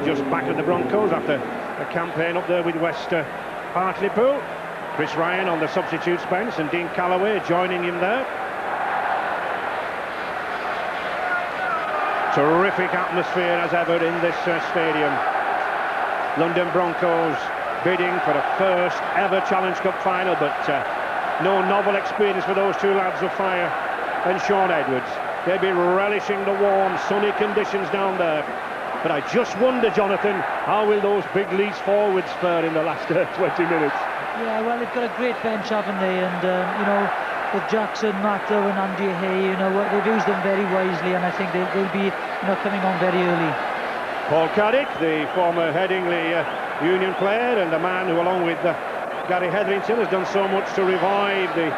just back at the Broncos after a campaign up there with West Hartlepool. Chris Ryan on the substitutes bench and Dean Calloway joining him there. Terrific atmosphere as ever in this stadium. London Broncos bidding for a first ever Challenge Cup final, but no novel experience for those two lads of Fire and Sean Edwards. They'll be relishing the warm, sunny conditions down there. But I just wonder, Jonathan, how will those big Leeds forwards fare in the last 20 minutes? Yeah, well, they've got a great bench, haven't they? And, you know, with Jackson, Matto and Andy Hay, you know, they've used them very wisely, and I think they'll be, you know, coming on very early. Paul Carrick, the former Headingley Union player, and the man who, along with Gary Hetherington, has done so much to revive the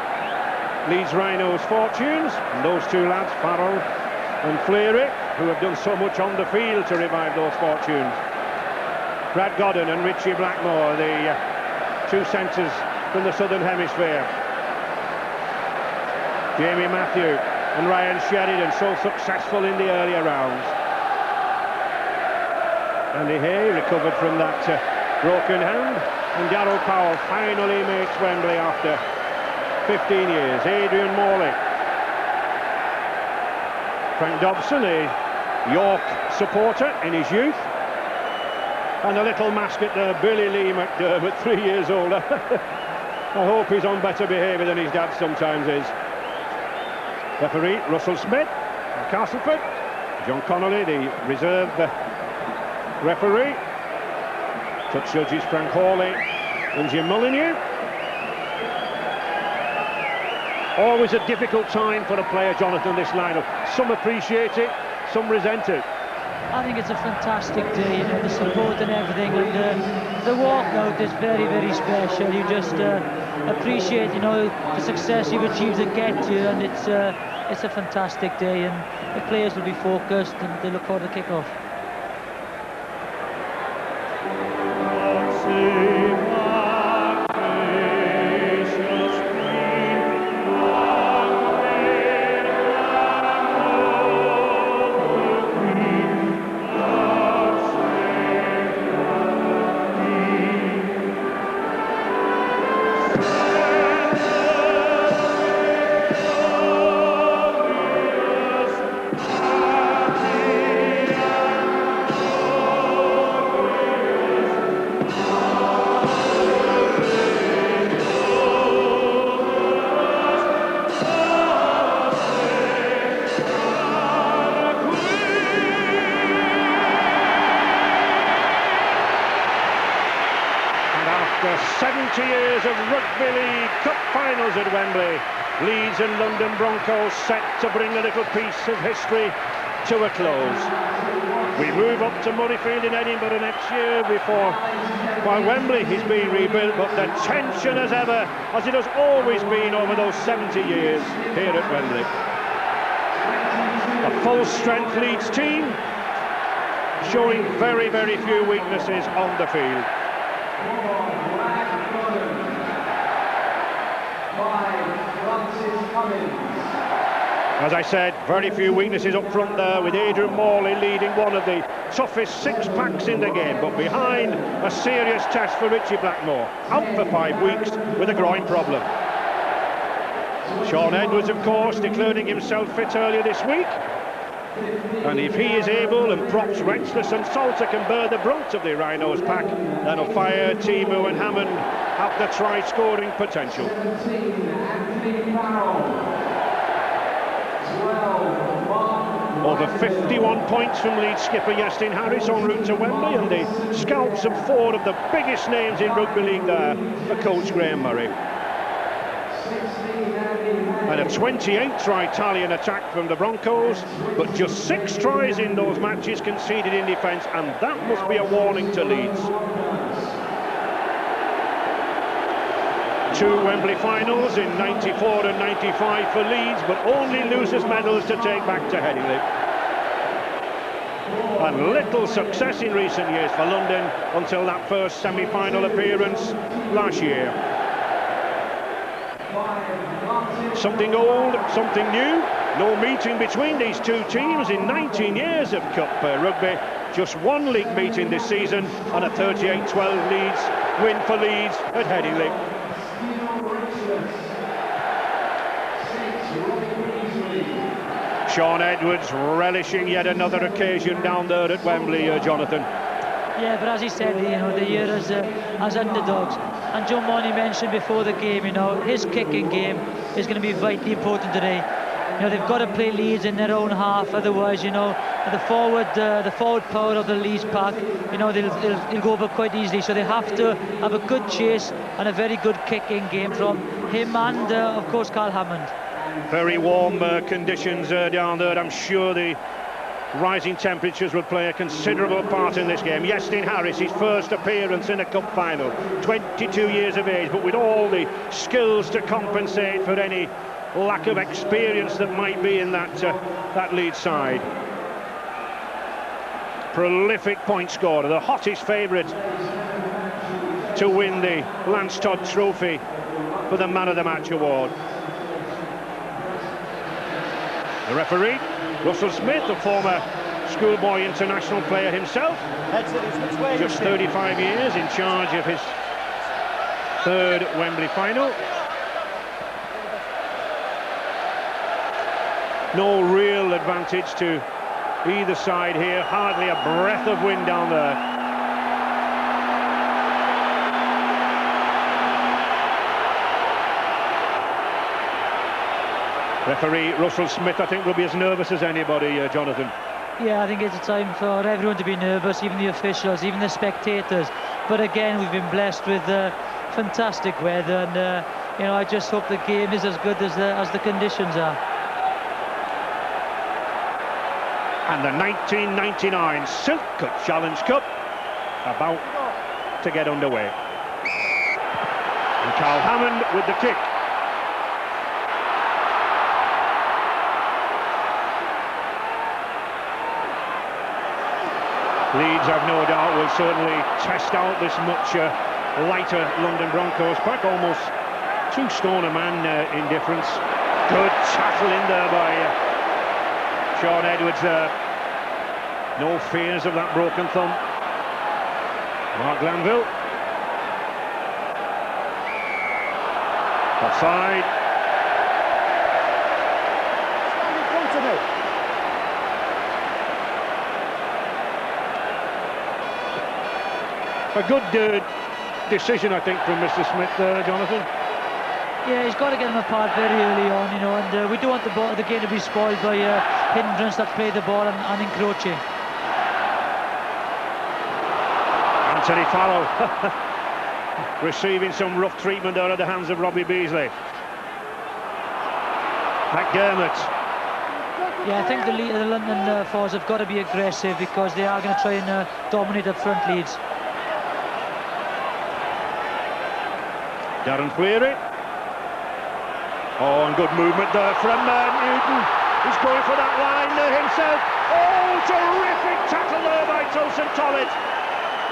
Leeds Rhinos' fortunes. And those two lads, Farrell and Fleary, who have done so much on the field to revive those fortunes. Brad Godden and Richie Blackmore, the two centres from the Southern Hemisphere. Jamie Matthew and Ryan Sheridan, so successful in the earlier rounds. Andy Hay recovered from that broken hand, and Darryl Powell finally makes Wembley after 15 years. Adrian Morley. Frank Dobson, a York supporter in his youth. And a little mascot there, Billy Lee McDermott, 3 years older. I hope he's on better behaviour than his dad sometimes is. Referee Russell Smith, Castleford. John Connolly, the reserve referee. Touch judges Frank Hawley and Jim Molyneux. Always a difficult time for a player, Jonathan, this lineup. Some appreciate it, some resent it. I think it's a fantastic day, you know, the support and everything, and the walkout is very, very special. You just appreciate, you know, the success you've achieved to get to, and it's a fantastic day, and the players will be focused and they look forward to kick-off. After 70 years of Rugby League Cup finals at Wembley, Leeds and London Broncos set to bring a little piece of history to a close. We move up to Murrayfield in Edinburgh next year while Wembley is being rebuilt, but the tension as ever, as it has always been over those 70 years here at Wembley. A full-strength Leeds team showing very, very few weaknesses on the field. As I said, very few weaknesses up front there, with Adrian Morley leading one of the toughest six-packs in the game, but behind a serious test for Richie Blackmore, out for 5 weeks with a groin problem. Sean Edwards, of course, declaring himself fit earlier this week, and if he is able, and props Rexless and Salter can bear the brunt of the Rhinos pack, then Fire, Timu and Hammond have the try-scoring potential. Over 51 points from Leeds skipper Iestyn Harris en route to Wembley, and the scalps of 4 of the biggest names in rugby league there for coach Graham Murray. And a 28-try tally in attack from the Broncos, but just 6 tries in those matches conceded in defence, and that must be a warning to Leeds. 2 Wembley finals in 94 and 95 for Leeds, but only losers' medals to take back to Headingley. And little success in recent years for London until that first semi-final appearance last year. Something old, something new. No meeting between these two teams in 19 years of Cup rugby. Just 1 league meeting this season, and a 38-12 Leeds win for Leeds at Headingley. Sean Edwards relishing yet another occasion down there at Wembley, Jonathan. Yeah, but as he said, you know, the year as underdogs. And John Money mentioned before the game, you know, his kicking game is going to be vitally important today. You know, they've got to play Leeds in their own half, otherwise, you know, the forward power of the Leeds pack, you know, they'll go over quite easily. So they have to have a good chase and a very good kicking game from him and, of course, Carl Hammond. Very warm conditions down there. I'm sure the rising temperatures will play a considerable part in this game. Iestyn Harris, his first appearance in a cup final, 22 years of age, but with all the skills to compensate for any lack of experience that might be in that Leeds side. Prolific point scorer, the hottest favourite to win the Lance Todd Trophy for the Man of the Match award. The referee, Russell Smith, a former schoolboy international player himself, just 35 years in charge of his third Wembley final. No real advantage to either side here, hardly a breath of wind down there. Referee Russell Smith, I think, will be as nervous as anybody, Jonathan. Yeah, I think it's a time for everyone to be nervous, even the officials, even the spectators. But again, we've been blessed with fantastic weather, and you know, I just hope the game is as good as the conditions are. And the 1999 Silk Challenge Cup about to get underway. And Carl Hammond with the kick. Leeds, I've no doubt, will certainly test out this much lighter London Broncos pack. Almost 2 stone a man in difference. Good tackle in there by Sean Edwards there. No fears of that broken thumb. Mark Glanville. Offside. A good decision, I think, from Mr. Smith, Jonathan. Yeah, he's got to get them apart very early on, you know, and we don't want the game to be spoiled by hindrance that play the ball and encroaching. Anthony Farrell receiving some rough treatment out of the hands of Robbie Beasley. McDermott. Yeah, I think the London forwards have got to be aggressive because they are going to try and dominate up front, Leeds. Darren Fleary. Oh, and good movement there from Newton. He's going for that line himself. Oh, terrific tackle there by Tosin Tollett.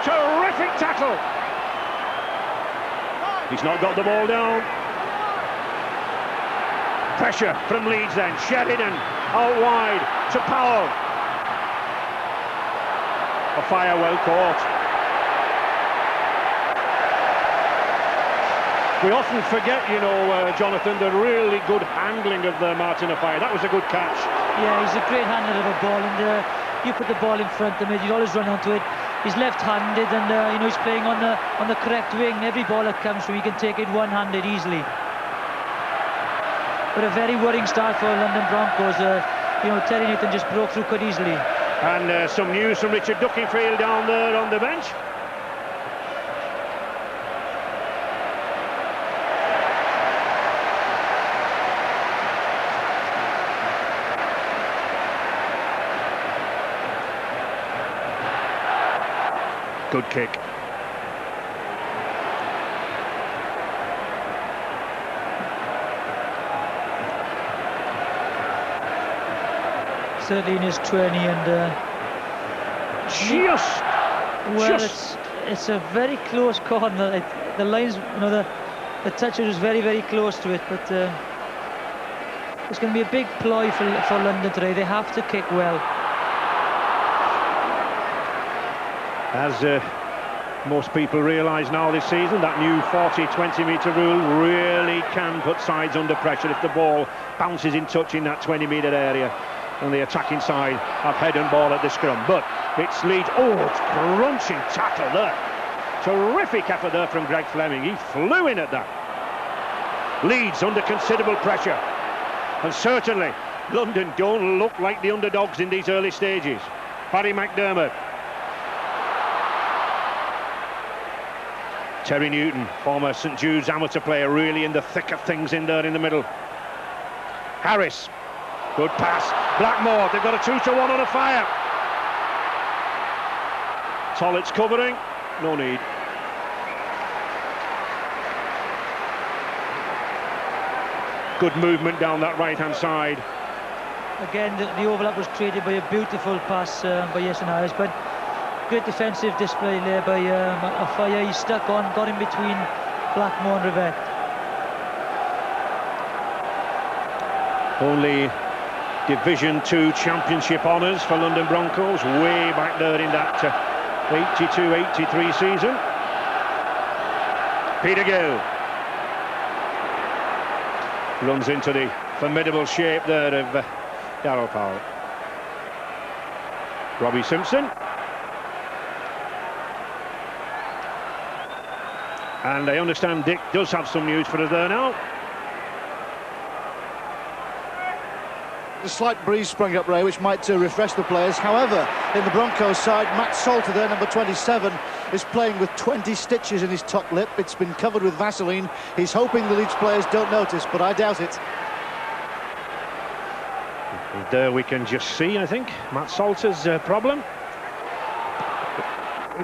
Terrific tackle. He's not got the ball down. Pressure from Leeds then. Sheridan out wide to Powell. A fire well caught. We often forget, you know, Jonathan, the really good handling of Martin Offiah. That was a good catch. Yeah, he's a great handler of a ball, and you put the ball in front of him, he'll always run onto it. He's left-handed, and you know, he's playing on the correct wing. Every ball that comes through, he can take it one-handed easily. But a very worrying start for London Broncos. You know, Terry Newton just broke through quite easily. And some news from Richard Duckingfield down there on the bench. Good kick. Certainly in his 20, and it's a very close corner. The lines, you know, the touch was very, very close to it, but it's going to be a big ploy for London today. They have to kick well. As most people realise now this season, that new 40-20 metre rule really can put sides under pressure if the ball bounces in touch in that 20-metre area on the attacking side of head and ball at the scrum. But it's Leeds. Oh, it's crunching tackle there. Terrific effort there from Greg Fleming. He flew in at that. Leeds under considerable pressure. And certainly, London don't look like the underdogs in these early stages. Barry McDermott. Terry Newton, former St Jude's amateur player, really in the thick of things in there in the middle. Harris, good pass. Blackmore, they've got a 2-1 on a fire. Tollett's covering, no need. Good movement down that right-hand side. Again, the overlap was created by a beautiful pass by Jason Harris, but great defensive display there by Offiah. He stuck on, got in between Blackmore and Rivette. Only Division 2 championship honours for London Broncos way back there in that 82-83 season. Peter Gill runs into the formidable shape there of Darryl Powell. Robbie Simpson. And I understand Dick does have some news for us there now. A slight breeze sprung up, Ray, which might refresh the players. However, in the Broncos side, Matt Salter there, number 27, is playing with 20 stitches in his top lip. It's been covered with Vaseline. He's hoping the Leeds players don't notice, but I doubt it. There we can just see, I think, Matt Salter's problem.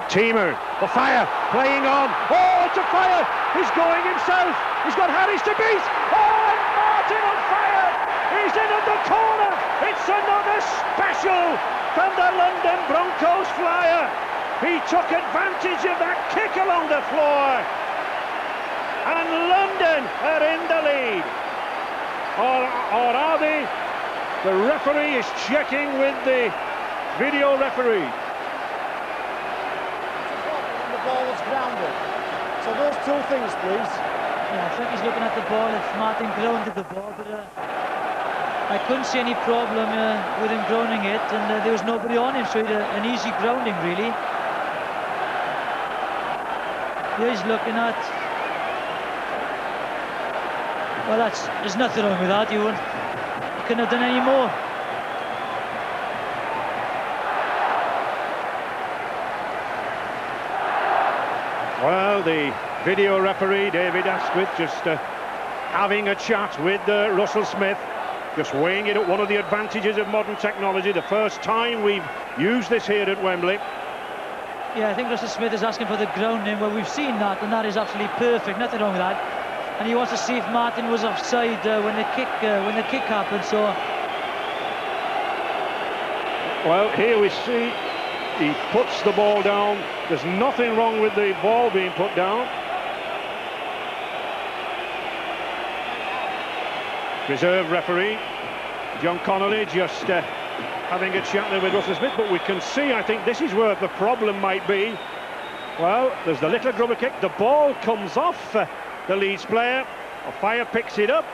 Teamer, the fire, playing on. Oh, it's a fire! He's going himself. He's got Harris to beat. Oh, and Martin on fire! He's in at the corner. It's another special from the London Broncos flyer. He took advantage of that kick along the floor. And London are in the lead. Or are they? The referee is checking with the video referee. The ball was grounded. So those two things, please. Yeah, I think he's looking at the ball. If Martin grounded the ball, but I couldn't see any problem with him grounding it, and there was nobody on him, so he had an easy grounding, really. Yeah, he's looking at. Well, there's nothing wrong with that. You couldn't have done any more. Well, the video referee, David Asquith, just having a chat with Russell Smith, just weighing it at one of the advantages of modern technology. The first time we've used this here at Wembley. Yeah, I think Russell Smith is asking for the grounding. Well, we've seen that, and that is absolutely perfect. Nothing wrong with that. And he wants to see if Martin was offside when the kick happened. So, well, here we see he puts the ball down. There's nothing wrong with the ball being put down. Reserve referee John Connolly just having a chat there with Russell Smith, but we can see, I think this is where the problem might be. Well, there's the little grubber kick. The ball comes off the Leeds player. Fire picks it up.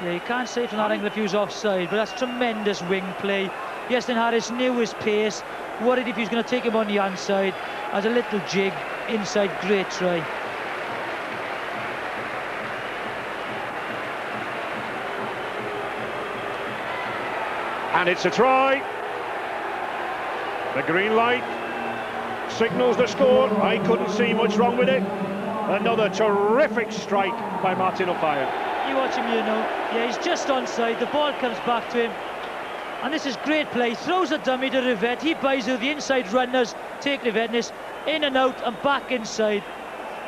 Yeah, you can't say from that angle if he was offside, but that's tremendous wing play. Iestyn Harris knew his pace, worried if he was going to take him on the inside. As a little jig inside, great try. And it's a try. The green light signals the score. I couldn't see much wrong with it. Another terrific strike by Martin O'Fire. You watch him, you know. Yeah, he's just onside. The ball comes back to him. And this is great play. Throws a dummy to Rivette. He buys who the inside runners take Rivetteness in and out and back inside.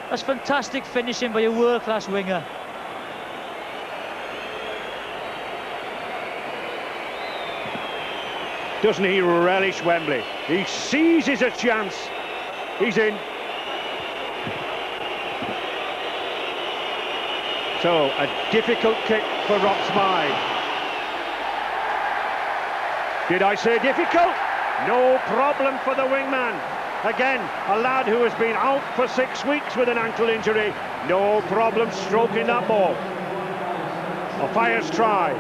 That's fantastic finishing by a world-class winger. Doesn't he relish Wembley? He seizes a chance. He's in. So, a difficult kick for Rob Smythe. Did I say difficult? No problem for the wingman. Again, a lad who has been out for 6 weeks with an ankle injury. No problem stroking that ball. O'Fire's try.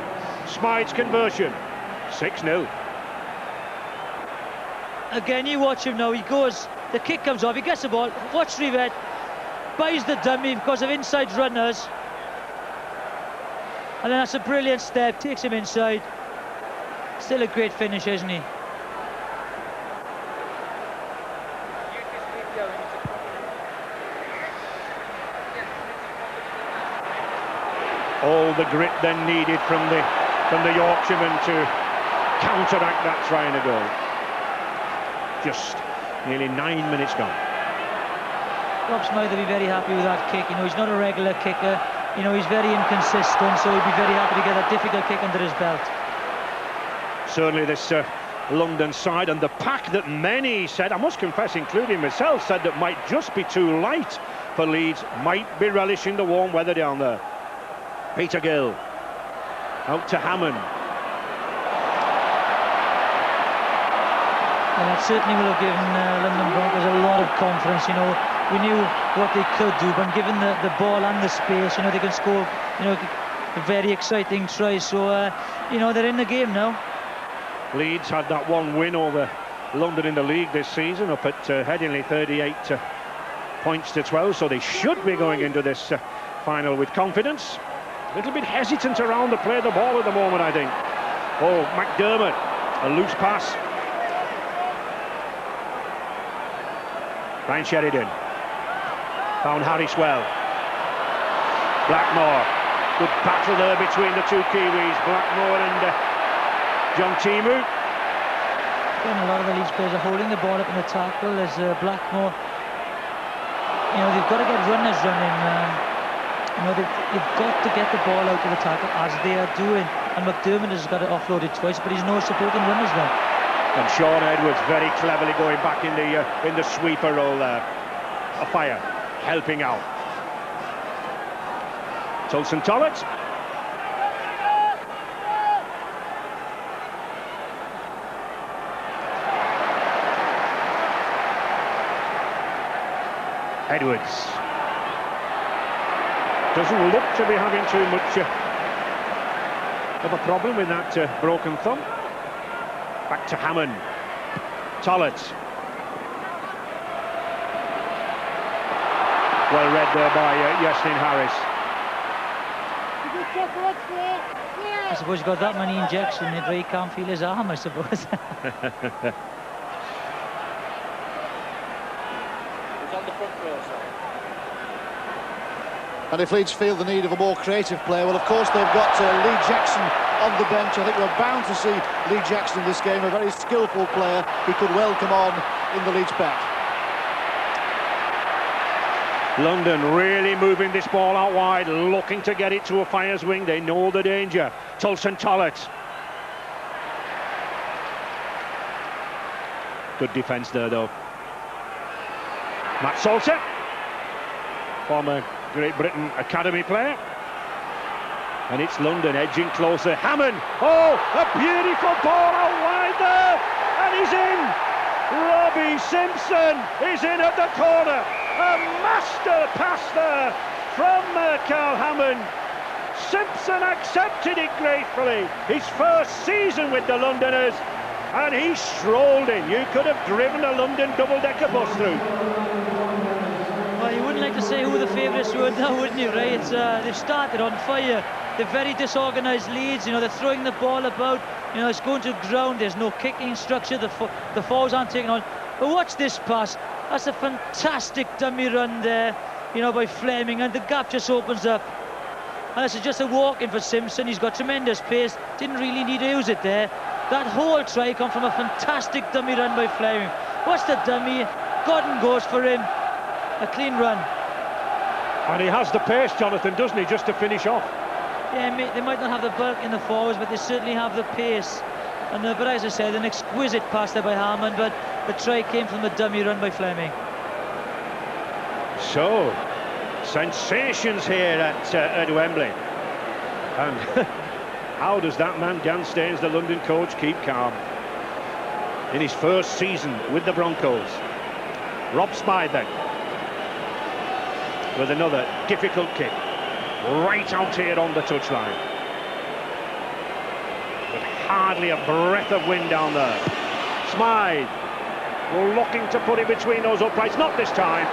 Smythe's conversion. 6-0. Again, you watch him now. He goes, the kick comes off, he gets the ball. Watch Rivette. Buys the dummy because of inside runners. And then that's a brilliant step, takes him inside. Still a great finish, isn't he? All the grit then needed from the Yorkshireman to counteract that try and a goal. Just nearly 9 minutes gone. Rob Smythe will be very happy with that kick. You know, he's not a regular kicker. You know, he's very inconsistent, so he'll be very happy to get a difficult kick under his belt. Certainly this London side, and the pack that many said, I must confess, including myself, said that might just be too light for Leeds, might be relishing the warm weather down there. Peter Gill. Out to Hammond. And that certainly will have given London Broncos a lot of confidence. You know, we knew what they could do, but given the ball and the space, you know, they can score, you know, a very exciting try. So, you know, they're in the game now. Leeds had that one win over London in the league this season, up at Headingley, 38 points to 12. So they should be going into this final with confidence. A little bit hesitant around to play the ball at the moment, I think. Oh, McDermott, a loose pass. Ryan Sheridan found Harris well. Blackmore, good battle there between the two Kiwis, Blackmore and John Timu. Again, a lot of the Leeds players are holding the ball up in the tackle as Blackmore. You know, they've got to get runners running. You know, they've got to get the ball out of the tackle as they are doing. And McDermott has got it offloaded twice, but he's no supporting runners there. And Sean Edwards very cleverly going back in the sweeper role there. A fire, helping out. Tulson Tollett. Edwards. Doesn't look to be having too much of a problem with that broken thumb. Back to Hammond. Tollett. Well read there by Yasin Harris. I suppose he's got that many injections, he can't feel his arm, I suppose. And if Leeds feel the need of a more creative player, well, of course they've got Lee Jackson on the bench. I think we're bound to see Lee Jackson in this game, a very skillful player who could well come on in the Leeds pack. London really moving this ball out wide, looking to get it to a Fire's wing. They know the danger. Tulson Tollett. Good defence there, though. Matt Salter, former Great Britain Academy player. And it's London edging closer. Hammond. Oh, a beautiful ball out wide there. And he's in. Robbie Simpson is in at the corner. A master pass there from Carl Hammond. Simpson accepted it gratefully. His first season with the Londoners. And he strolled in. You could have driven a London double-decker bus through. Well, you wouldn't like to say who the favourites were now, wouldn't you, Ray? They've started on fire. They're very disorganised Leeds. You know, they're throwing the ball about. You know, it's going to ground. There's no kicking structure. The forwards aren't taking on. But watch this pass. That's a fantastic dummy run there, you know, by Fleming, and the gap just opens up. And this is just a walk-in for Simpson. He's got tremendous pace. Didn't really need to use it there. That whole try come from a fantastic dummy run by Fleming. What's the dummy? Gordon goes for him. A clean run. And he has the pace, Jonathan, doesn't he, just to finish off? Yeah, they might not have the bulk in the forwards, but they certainly have the pace. And but as I said, an exquisite pass there by Hammond, but the try came from the dummy run by Fleming. So, sensations here at Wembley. And how does that man, Dan Staines, the London coach, keep calm? In his first season with the Broncos. Rob Spide then, with another difficult kick. Right out here on the touchline. But hardly a breath of wind down there. Smythe looking to put it between those uprights, not this time.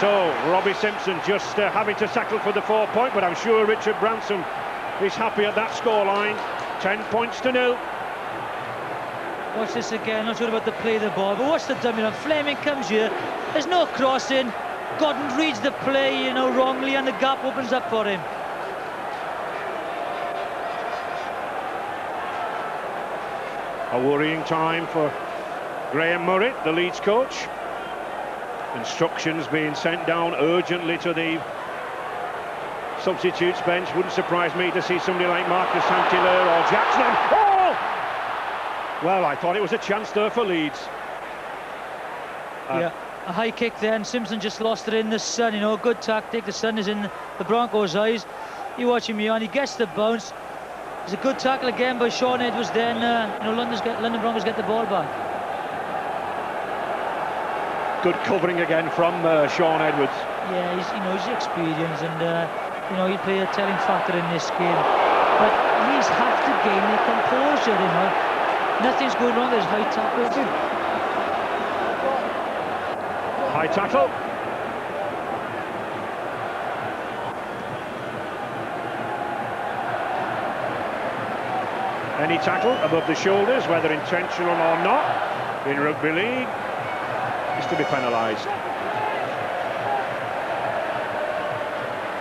So Robbie Simpson just having to settle for the 4-point, but I'm sure Richard Branson is happy at that scoreline. 10 points to 0. Watch this again, not sure about the play of the ball, but watch the dummy run. Fleming comes here, there's no crossing. Gordon reads the play, you know, wrongly, and the gap opens up for him. A worrying time for Graham Murray, the Leeds coach. Instructions being sent down urgently to the substitutes bench. Wouldn't surprise me to see somebody like Marcus Saint-Hilaire or Jackson. Oh! Well, I thought it was a chance there for Leeds. Yeah, a high kick there, and Simpson just lost it in the sun. You know, good tactic. The sun is in the Broncos' eyes. You watch him on, he gets the bounce. It's a good tackle again by Sean Edwards. Then London Broncos get the ball back. Good covering again from Sean Edwards. Yeah, he's experienced, and he'll play a telling factor in this game. But Leeds have to gain their composure. Nothing's going wrong. There's high tackles. High tackle. Any tackle above the shoulders, whether intentional or not, in rugby league, is to be penalised.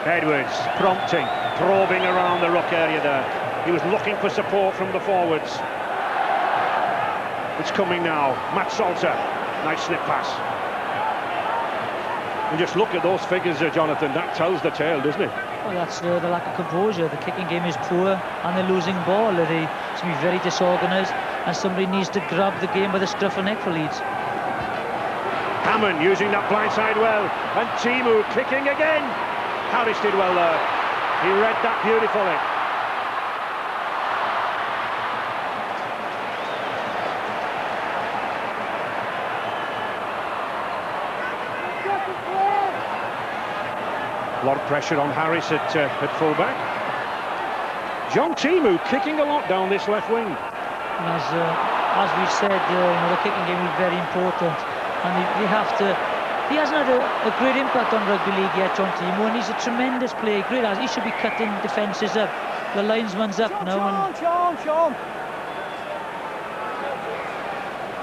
Edwards prompting, probing around the ruck area there. He was looking for support from the forwards. It's coming now. Matt Salter, nice slip pass. And just look at those figures, Jonathan. That tells the tale, doesn't it? Well, that's the lack of composure. The kicking game is poor, and they're losing ball. They seem to be very disorganised, and somebody needs to grab the game by the scruff of the neck for Leeds. Hammond using that blindside well, and Timu kicking again. Harris did well there. He read that beautifully. A lot of pressure on Harris at fullback. John Timu kicking a lot down this left wing. And as we said, the kicking game is very important, and they have to. He hasn't had a great impact on rugby league yet, John Timu, and he's a tremendous player. Great as he should be cutting defences up. The linesman's up now. Sean.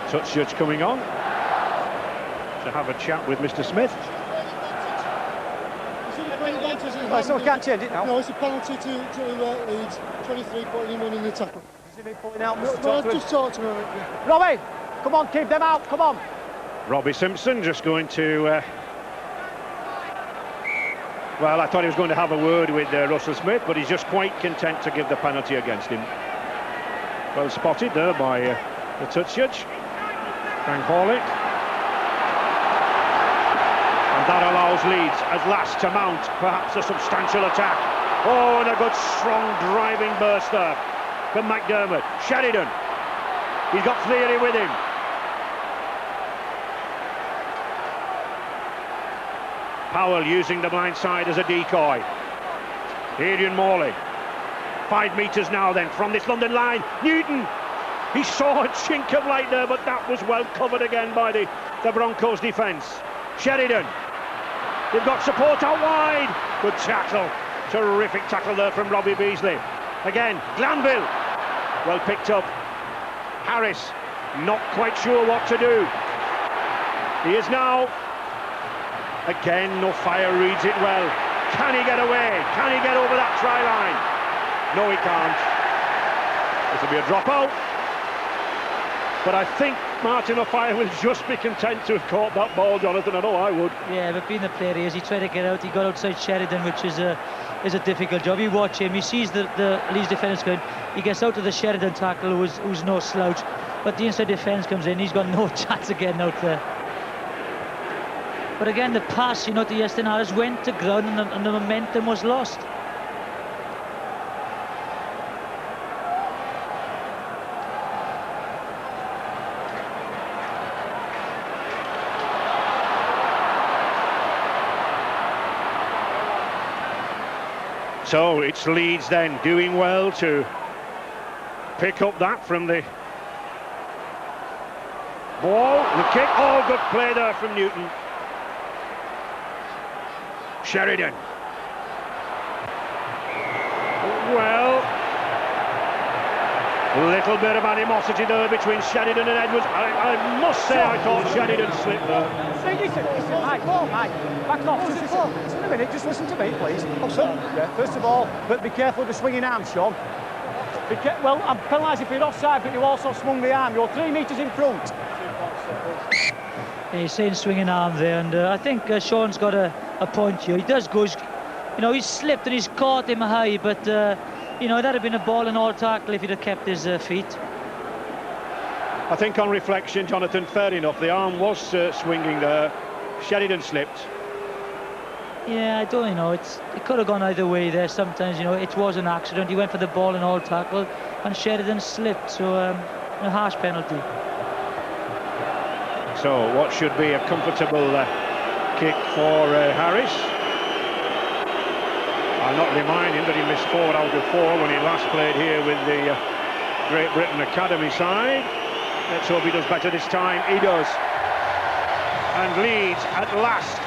Touch judge coming on to have a chat with Mr. Smith. So we can't change it now. No, it's a penalty to Leeds. 23 putting him in the tackle. Is he been pulling out? Just talk to him. Yeah. Robbie, come on, keep them out, come on. Robbie Simpson just going to... well, I thought he was going to have a word with Russell Smith, but he's just quite content to give the penalty against him. Well spotted there by the touch judge, Frank Horlick. And that allows Leeds at last to mount perhaps a substantial attack. Oh, and a good strong driving burst there from McDermott. Sheridan, he's got Fleary with him. Powell using the blind side as a decoy. Adrian Morley. 5 metres now then from this London line. Newton, he saw a chink of light there, but that was well covered again by the Broncos defence. Sheridan, they've got support out wide. Good tackle, terrific tackle there from Robbie Beasley. Again, Glanville, well picked up. Harris, not quite sure what to do. He is now, again, no fire reads it well. Can he get away? Can he get over that try line? No, he can't. This will be a dropout. But I think Martin O'Fire will just be content to have caught that ball, Jonathan. I know I would. Yeah, but being the player he is, he tried to get out. He got outside Sheridan, which is a difficult job. You watch him, he sees the Leeds defence going. He gets out to the Sheridan tackle, who's no slouch. But the inside defence comes in. He's got no chance of getting out there. But again, the pass, to Iestyn Harris went to ground, and the momentum was lost. So it's Leeds then doing well to pick up that from the ball, the kick. Oh, good play there from Newton. Sheridan. Well, a little bit of animosity there between Sheridan and Edwards. I must say I thought Sheridan slipped there. Listen, Mike, back off. Just a minute, just listen to me, please. First of all, but be careful of the swinging arm, Sean. Well, I'm penalising for your offside, but you also swung the arm. You're 3 metres in front. Yeah, he's saying swinging arm there, and I think Sean's got a point here. He does go, he's slipped and he's caught him high, but that'd have been a ball and all tackle if he'd have kept his feet. I think on reflection, Jonathan, fair enough. The arm was swinging there. Sheridan slipped. Yeah, I don't, it could have gone either way there. Sometimes, it was an accident. He went for the ball in all tackle, and Sheridan slipped, so a harsh penalty. So what should be a comfortable kick for Harris. I'll not remind him that he missed 4 out of 4 when he last played here with the Great Britain Academy side. Let's hope he does better this time. He does. And Leeds at last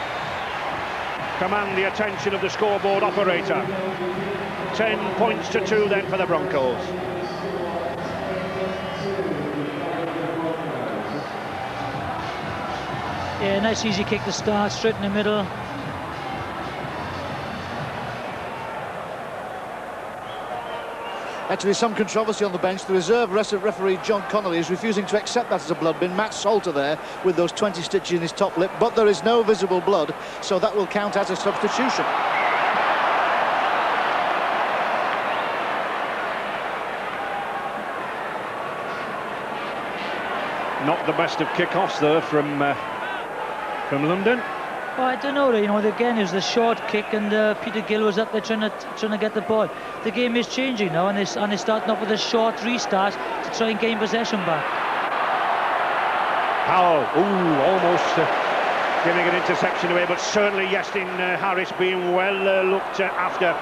command the attention of the scoreboard operator. 10 points to 2 then for the Broncos. Yeah, nice easy kick to start, straight in the middle. Actually, some controversy on the bench. The reserve referee John Connolly is refusing to accept that as a blood bin. Matt Salter there with those 20 stitches in his top lip, but there is no visible blood, so that will count as a substitution. Not the best of kick-offs there from London. Well, I don't know, again, it was the short kick, and Peter Gill was up there trying to get the ball. The game is changing now, and they're starting off with a short restart to try and gain possession back. Powell, almost giving an interception away, but certainly Yestin Harris being well looked after.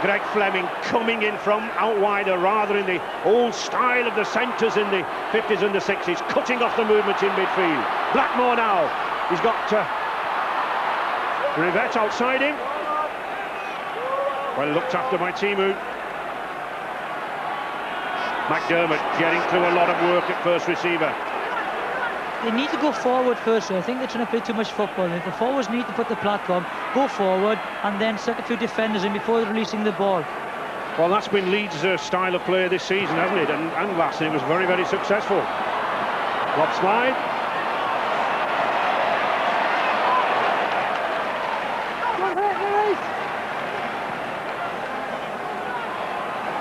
Greg Fleming coming in from out wider, rather in the old style of the centres in the 50s and the 60s, cutting off the movement in midfield. Blackmore now, he's got Rivette outside him. Well looked after by Timu. McDermott getting through a lot of work at first receiver. They need to go forward first. I think they're trying to play too much football. If the forwards need to put the platform, go forward and then suck a few defenders in before releasing the ball. Well, that's been Leeds' style of play this season, hasn't it? And last, and it was very, very successful. Lob slide.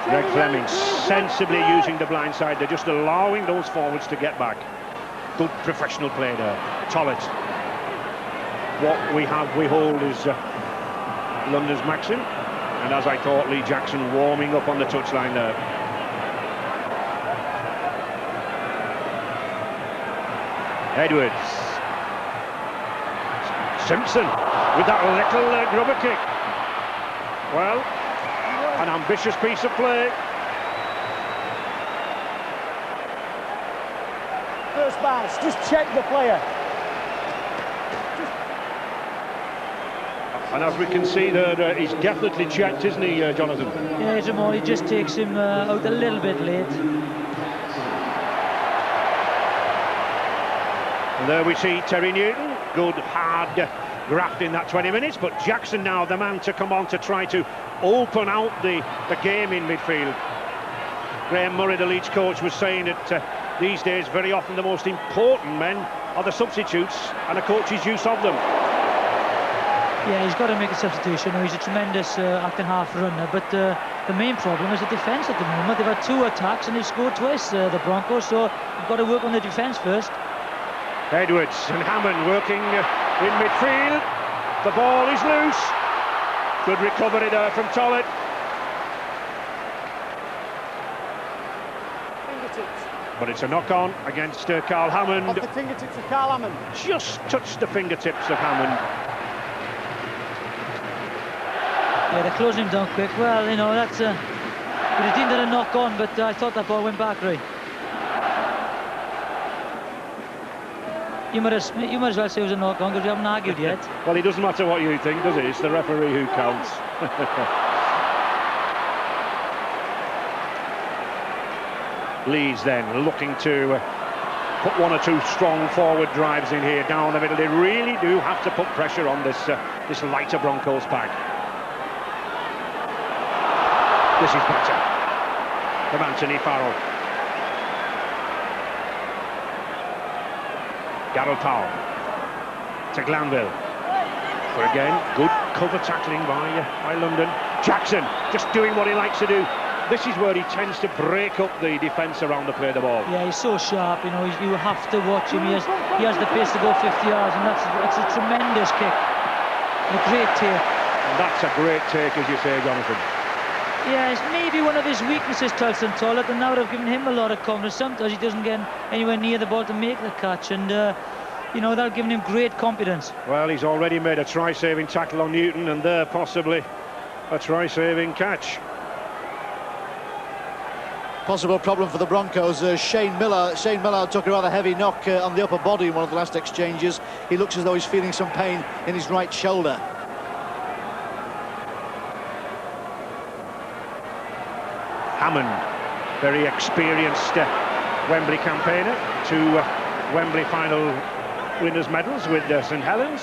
Greg Fleming sensibly using the blind side. They're just allowing those forwards to get back. Good professional play there. Tollett. What we hold is London's maxim. And as I thought, Lee Jackson warming up on the touchline there. Edwards. Simpson with that little grubber kick. Well, an ambitious piece of play. First bounce, just check the player. And as we can see there, he's definitely checked, isn't he, Jonathan? Yeah, Jamal, he just takes him out a little bit late. And there we see Terry Newton, good hard graft in that 20 minutes, but Jackson now the man to come on to try to open out the game in midfield. Graham Murray, the Leeds coach, was saying that these days very often the most important men are the substitutes and a coach's use of them. Yeah, he's got to make a substitution. He's a tremendous acting half runner, but the main problem is the defence at the moment. They've had 2 attacks and they've scored twice, the Broncos, so they've got to work on the defence first. Edwards and Hammond working in midfield. The ball is loose. Good recovery there from Tollett. But it's a knock-on against Carl Hammond. Off the fingertips of Carl Hammond. Just touched the fingertips of Hammond. Yeah, they're closing him down quick. Well, that's would have deemed it a knock-on, but I thought that ball went back right. You might as well say it was a knock-on because we haven't argued yet. Well, it doesn't matter what you think, does it? It's the referee who counts. Leeds then looking to put 1 or 2 strong forward drives in here down the middle. They really do have to put pressure on this lighter Broncos pack. This is better from Anthony Farrell. Darryl Powell to Glanville. For again, good cover tackling by London. Jackson just doing what he likes to do. This is where he tends to break up the defence around to play the ball. Yeah, he's so sharp, you have to watch him. He has the pace to go 50 yards, and that's a tremendous kick. And a great take. And that's a great take, as you say, Jonathan. Yeah, it's maybe one of his weaknesses, Tulson Tollett, and now they've given him a lot of confidence. Sometimes he doesn't get anywhere near the ball to make the catch, and you know, they're giving him great confidence. Well, he's already made a try-saving tackle on Newton, and there possibly a try-saving catch. Possible problem for the Broncos. Shane Miller took a rather heavy knock on the upper body in one of the last exchanges. He looks as though he's feeling some pain in his right shoulder. Hammond, very experienced Wembley campaigner, 2 Wembley final winners' medals with St Helens.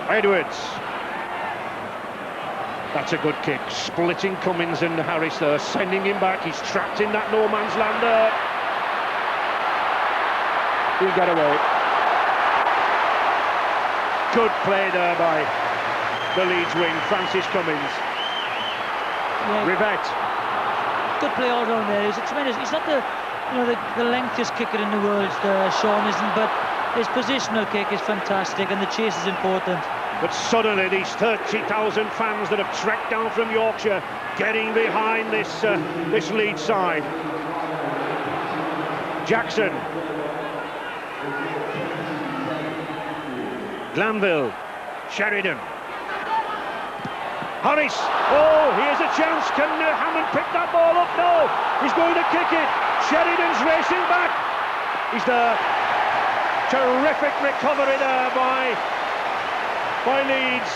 Edwards. That's a good kick, splitting Cummins and Harris there, sending him back. He's trapped in that no man's land there. He'll get away. Good play there by the Leeds wing, Francis Cummins. Yeah. Rivette. Good play all round there. He's a tremendous. He's not the lengthiest kicker in the world, Sean isn't, but his positional kick is fantastic, and the chase is important. But suddenly these 30,000 fans that have trekked down from Yorkshire getting behind this Leeds side. Jackson. Glanville. Sheridan. Harris. Oh, here's a chance. Can Hammond pick that ball up? No. He's going to kick it. Sheridan's racing back. He's there. Terrific recovery there by Leeds.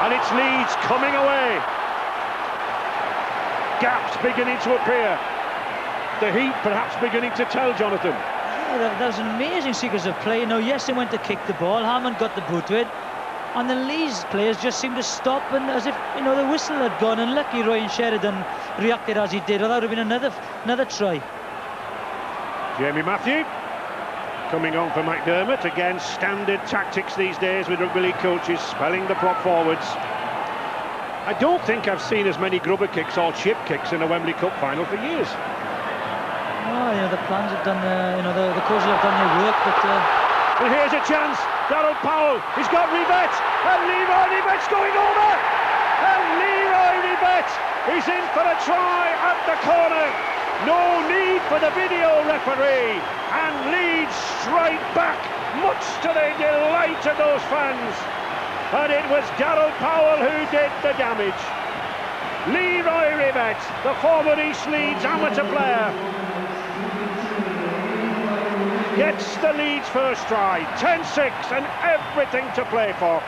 And it's Leeds coming away. Gaps beginning to appear. The heat perhaps beginning to tell, Jonathan. Yeah, that was an amazing sequence of play. You know, yes, they went to kick the ball. Hammond got the boot to it. And the Leeds players just seemed to stop, and as if, you know, the whistle had gone, and lucky Ryan Sheridan reacted as he did, or that would have been another try. Jamie Matthew coming on for McDermott. Again, standard tactics these days with rugby league coaches, spelling the prop forwards. I don't think I've seen as many grubber kicks or chip kicks in a Wembley Cup final for years. Oh, you know, the plans have done, the coaches have done their work, but... Well, here's a chance. Darryl Powell, he's got Rivette, and Leroy Rivette's going over, and Leroy Rivette is in for a try at the corner. No need for the video referee, and Leeds strike back, much to the delight of those fans. But it was Darryl Powell who did the damage. Leroy Rivette, the former East Leeds amateur player, gets the Leeds first try, 10-6 and everything to play for.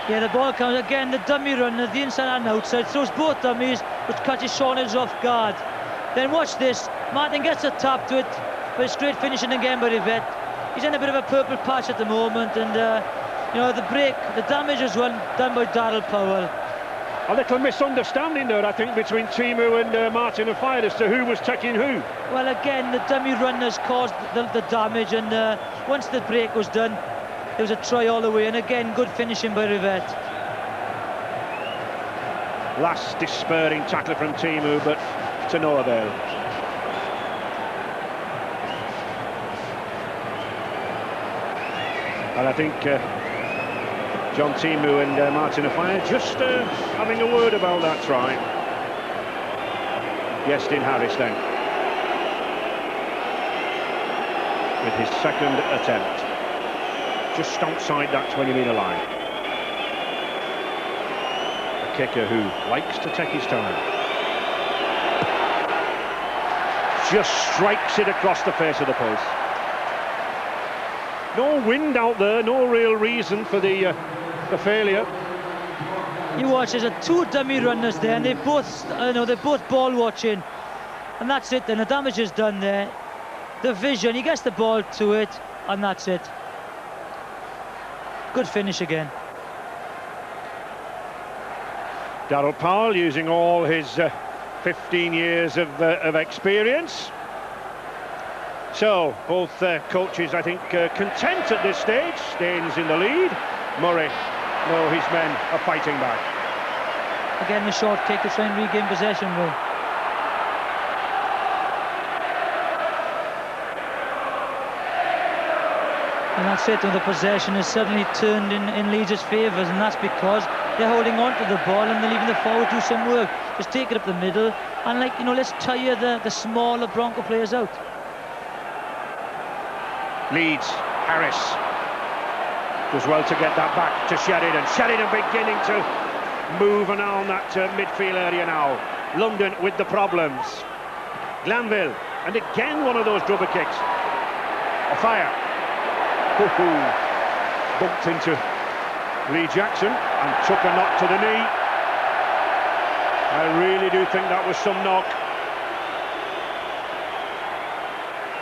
Yeah, the ball comes again, the dummy run, the inside and outside, throws both dummies, which catches Sean Hills off guard. Then watch this, Martin gets a tap to it, but it's great finishing again by Rivette. He's in a bit of a purple patch at the moment, and you know, the break, the damage is done by Darryl Powell. A little misunderstanding there, I think, between Timu and Martin and Fire as to who was taking who. Well, again, the dummy runners caused the damage, and once the break was done, there was a try all the way, and again, good finishing by Rivette. Last despairing tackle from Timu, but to no avail. And I think John Timu and Martin Afire just having a word about that try. Iestyn Harris then, with his second attempt, just outside that 20-metre line. A kicker who likes to take his time. Just strikes it across the face of the post. No wind out there, no real reason for the failure. You watch, there's two dummy runners there, and they're both ball watching, and that's it. Then the damage is done there. The vision, he gets the ball to it, and that's it. Good finish again. Darryl Powell using all his 15 years of experience. So, both coaches, I think, content at this stage. Staines in the lead. Murray, no, his men are fighting back. Again, the short kick to try and regain possession, Will. And that's it, and the possession has suddenly turned in Leeds' favours, and that's because they're holding on to the ball and they're leaving the forward do some work. Just take it up the middle and, like, you know, let's tire the smaller Bronco players out. Leeds, Harris does well to get that back to Sheridan. Sheridan beginning to move around that midfield area now. London with the problems. Glanville, and again one of those rubber kicks. A fire. Bumped into Lee Jackson and took a knock to the knee. I really do think that was some knock.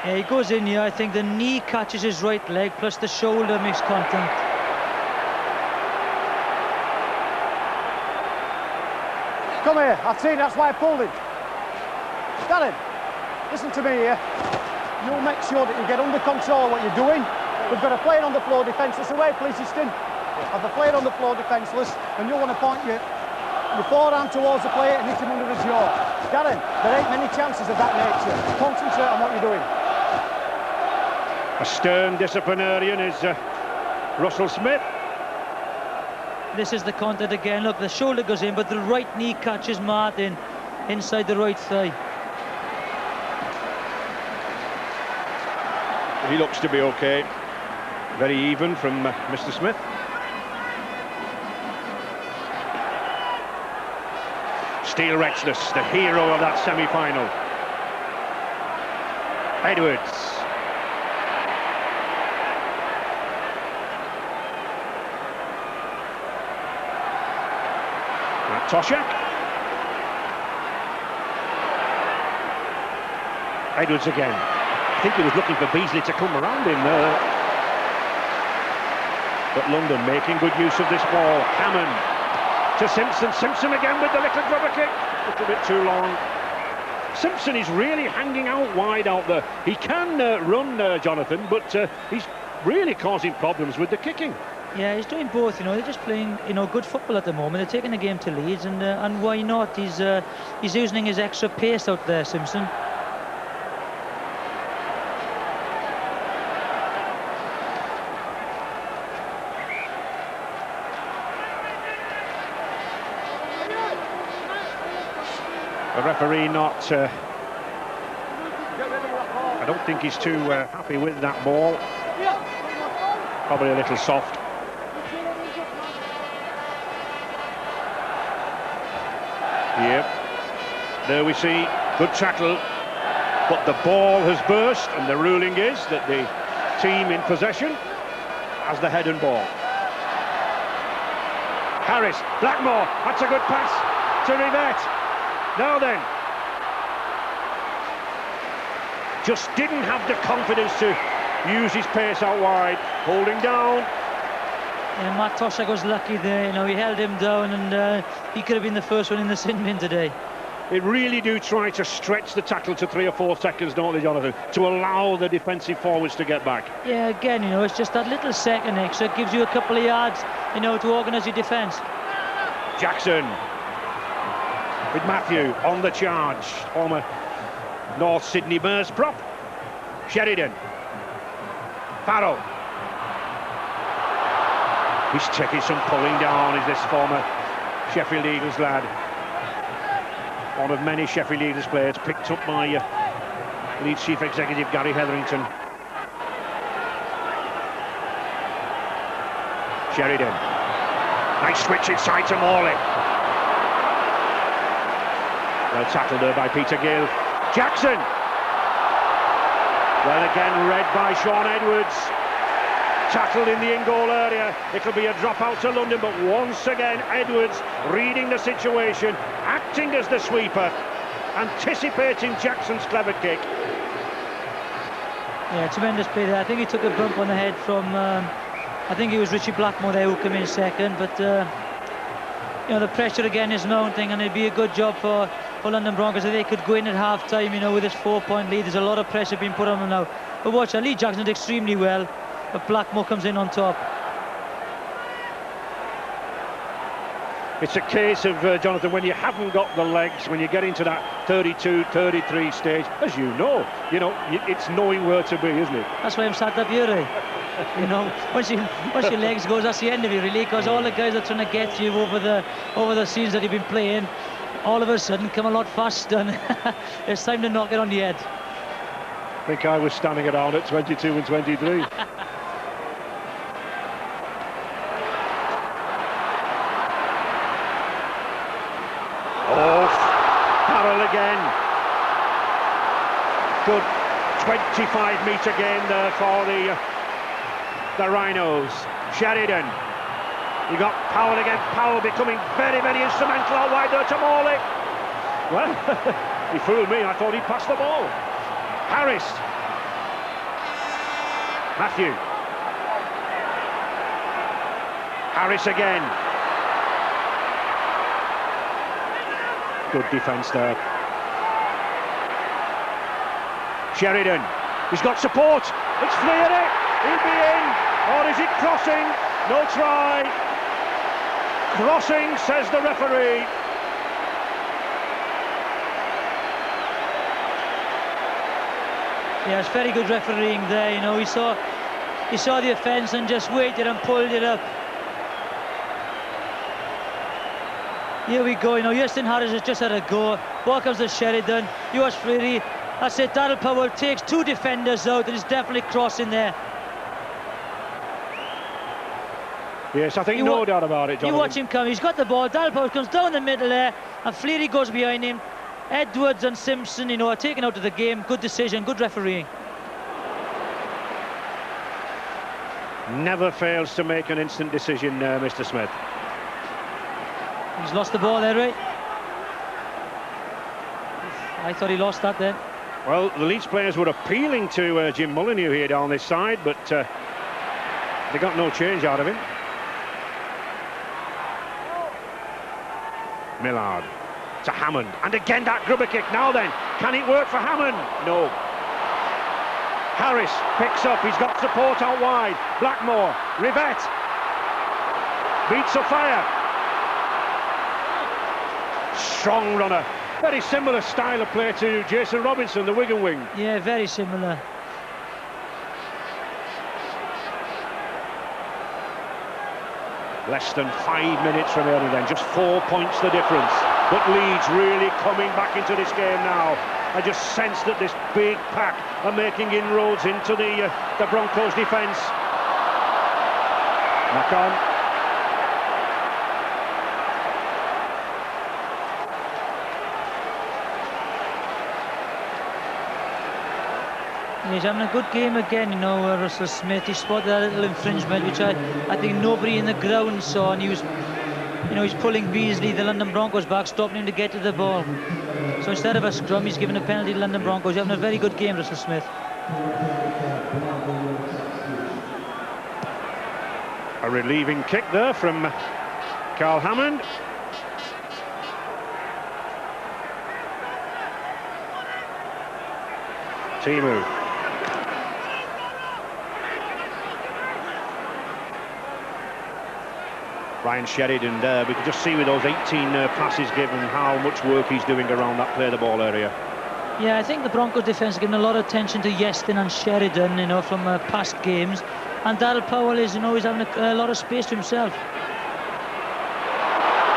Yeah, he goes in here. I think the knee catches his right leg, plus the shoulder makes contact. Come here, I've seen it, that's why I pulled him. Darren, listen to me here. You'll make sure that you get under control of what you're doing. We've got a player on the floor defenceless away, please, Easton. Have the player on the floor defenceless, and you'll want to point your forearm towards the player and hit him under the jaw. Darren, there ain't many chances of that nature. Concentrate on what you're doing. A stern disciplinarian is Russell Smith. This is the contact again. Look, the shoulder goes in, but the right knee catches Martin inside the right thigh. He looks to be okay. Very even from Mr. Smith. Steele Retchless, the hero of that semi-final. Edwards. Toshak. Edwards again. I think he was looking for Beasley to come around him there. But London making good use of this ball. Hammond to Simpson. Simpson again with the little rubber kick. A little bit too long. Simpson is really hanging out wide out there. He can run, Jonathan, but he's really causing problems with the kicking. Yeah, he's doing both. You know, they're just playing, you know, good football at the moment. They're taking the game to Leeds, and why not? He's using his extra pace out there, Simpson. The referee not. I don't think he's too happy with that ball. Probably a little soft. Yep, there we see, good tackle, but the ball has burst, and the ruling is that the team in possession has the head and ball. Harris, Blackmore, that's a good pass to Rivette. Now then, just didn't have the confidence to use his pace out wide, holding down. Yeah, Matt Toshak was lucky there. You know, he held him down, and he could have been the first one in the sin bin today. They really do try to stretch the tackle to 3 or 4 seconds, don't they, Jonathan, to allow the defensive forwards to get back. Yeah, again, you know, it's just that little second extra. It gives you a couple of yards, you know, to organise your defence. Jackson with Matthew on the charge. Former North Sydney Bears prop. Sheridan. Farrell. He's taking some pulling down, is this former Sheffield Eagles lad. One of many Sheffield Eagles players picked up by Leeds Chief Executive Gary Hetherington. Sheridan. Nice switch inside to Morley. Well tackled there by Peter Gill. Jackson. Well again read by Sean Edwards. Tackled in the in-goal area. It'll be a drop out to London, but once again Edwards reading the situation, acting as the sweeper, anticipating Jackson's clever kick. Yeah, tremendous play there. I think he took a bump on the head from I think it was Richie Blackmore there who came in second, but you know, the pressure again is mounting, and it'd be a good job for London Broncos if they could go in at half-time, you know, with this 4-point lead. There's a lot of pressure being put on them now. But watch, Lee Jackson did extremely well, but Blackmore comes in on top. It's a case of, Jonathan, when you haven't got the legs, when you get into that 32, 33 stage, as you know, it's knowing where to be, isn't it? That's why I'm sat up here, eh? You know, once your legs goes, that's the end of you, really, because all the guys are trying to get you over the scenes that you've been playing, all of a sudden come a lot faster, and it's time to knock it on the head. I think I was standing around at 22 and 23. Oh, Farrell again. Good 25-metre gain there for the Rhinos. Sheridan. You got Powell again. Powell becoming very, very instrumental out wide there to Morley. Well, he fooled me. I thought he'd pass the ball. Harris. Matthew. Harris again. Good defence there. Sheridan. He's got support. It's Fleary. He'll be in. Or is it crossing? No try. Crossing, says the referee. Yeah, it's very good refereeing there. You know, he saw the offence and just waited and pulled it up. Here we go. You know, Justin Harris has just had a go. Ball comes to Sheridan. US Fleary. That's it. Daryl Powell takes two defenders out, and he's definitely crossing there. Yes, I think no doubt about it, Jonathan. You watch him come. He's got the ball. Daryl Powell comes down the middle there, and Fleary goes behind him. Edwards and Simpson, you know, are taken out of the game. Good decision, good refereeing. Never fails to make an instant decision, Mr. Smith. He's lost the ball there, right? I thought he lost that then. Well, the Leeds players were appealing to Jim Molyneux here down this side, but they got no change out of him. Millard to Hammond, and again that grubber kick. Now then, can it work for Hammond? No. Harris picks up, he's got support out wide. Blackmore, Rivette beats a fire. Strong runner, very similar style of play to Jason Robinson, the Wigan wing. Yeah, very similar. Less than 5 minutes from here, and then just 4 points the difference. But Leeds really coming back into this game now. I just sense that this big pack are making inroads into the Broncos' defence. Knock on. He's having a good game again, you know, Russell Smith. He spotted that little infringement, which I think nobody in the ground saw, and he was, you know, he's pulling Beasley, the London Broncos, back, stopping him to get to the ball. So instead of a scrum, he's given a penalty to London Broncos. He's having a very good game, Russell Smith. A relieving kick there from Carl Hammond. Timu. Ryan Sheridan there. We can just see with those 18 passes given how much work he's doing around that play the ball area. Yeah, I think the Broncos defence has given a lot of attention to Yestin and Sheridan, you know, from past games. And Daryl Powell is, you know, he's having a lot of space to himself.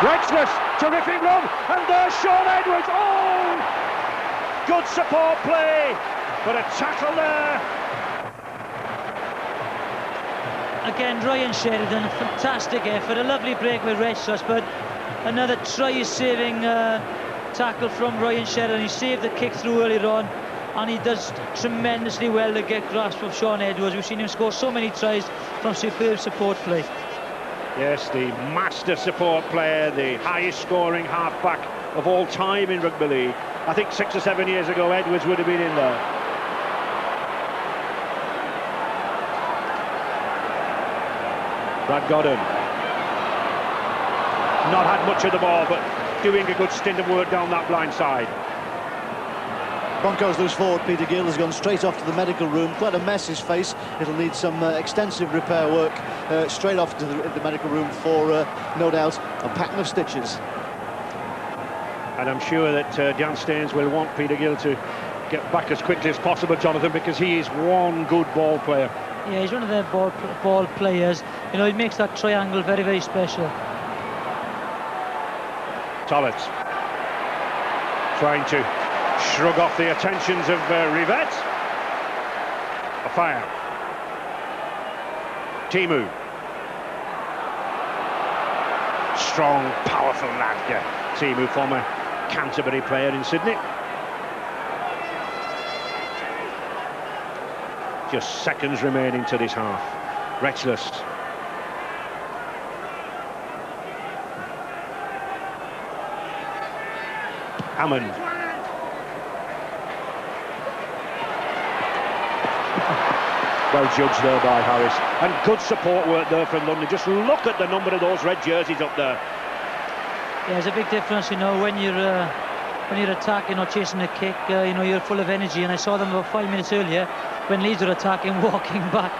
Rexless, terrific run, and there's Sean Edwards. Oh! Good support play, but a tackle there. Again, Ryan Sheridan, a fantastic effort, a lovely break with Rexless, but another try-saving tackle from Ryan Sheridan. He saved the kick through earlier on, and he does tremendously well to get grasp of Sean Edwards. We've seen him score so many tries from superb support play. Yes, the master support player, the highest scoring half-back of all time in rugby league. I think 6 or 7 years ago Edwards would have been in there. Brad Godden. Not had much of the ball, but doing a good stint of work down that blind side. Broncos loose forward. Peter Gill has gone straight off to the medical room. Quite a mess, his face. It'll need some extensive repair work. Straight off to the medical room for, no doubt, a pattern of stitches. And I'm sure that Dan Staines will want Peter Gill to get back as quickly as possible, Jonathan, because he is one good ball player. Yeah, he's one of their ball players. You know, he makes that triangle very, very special. Tollett trying to shrug off the attentions of Rivet. A fire. Timu. Strong, powerful lad. Yeah. Timu, former Canterbury player in Sydney. Just seconds remaining to this half. Reckless. Hammond. Well judged there by Harris. And good support work there from London. Just look at the number of those red jerseys up there. Yeah, there's a big difference, you know, when you're attacking or chasing a kick, you know, you're full of energy. And I saw them about 5 minutes earlier when Leeds were attacking, walking back.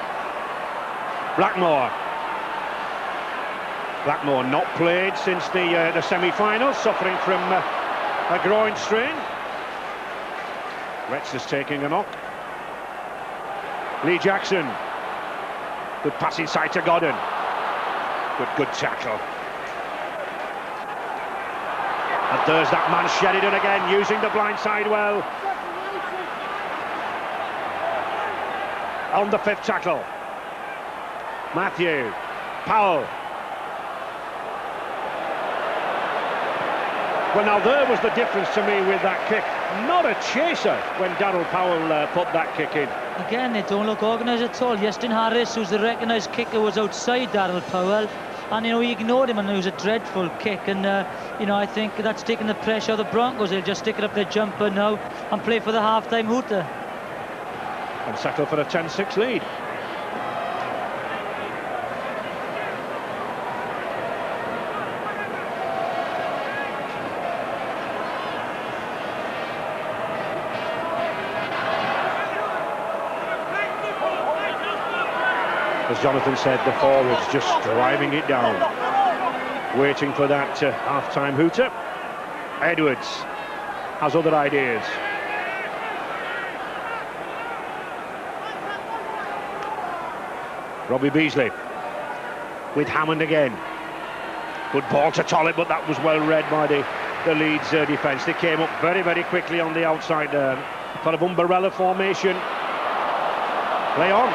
Blackmore not played since the semi-final, suffering from a groin strain. Retz is taking a knock. Lee Jackson. Good pass inside to Godden. Good tackle. And there's that man Sheridan again, using the blind side well. On the fifth tackle. Matthew. Powell. Well, now there was the difference to me with that kick. Not a chaser when Darryl Powell put that kick in. Again, they don't look organised at all. Yestin Harris, who's the recognised kicker, was outside Darryl Powell. And, you know, he ignored him, and it was a dreadful kick. And, you know, I think that's taking the pressure of the Broncos. They'll just stick it up their jumper now and play for the half-time hooter. And settle for a 10-6 lead. As Jonathan said, the forwards just driving it down, waiting for that half-time hooter. Edwards has other ideas. Robbie Beasley with Hammond again. Good ball to Tollett, but that was well read by the Leeds defence. They came up very, very quickly on the outside there. Sort of umbrella formation. Play on.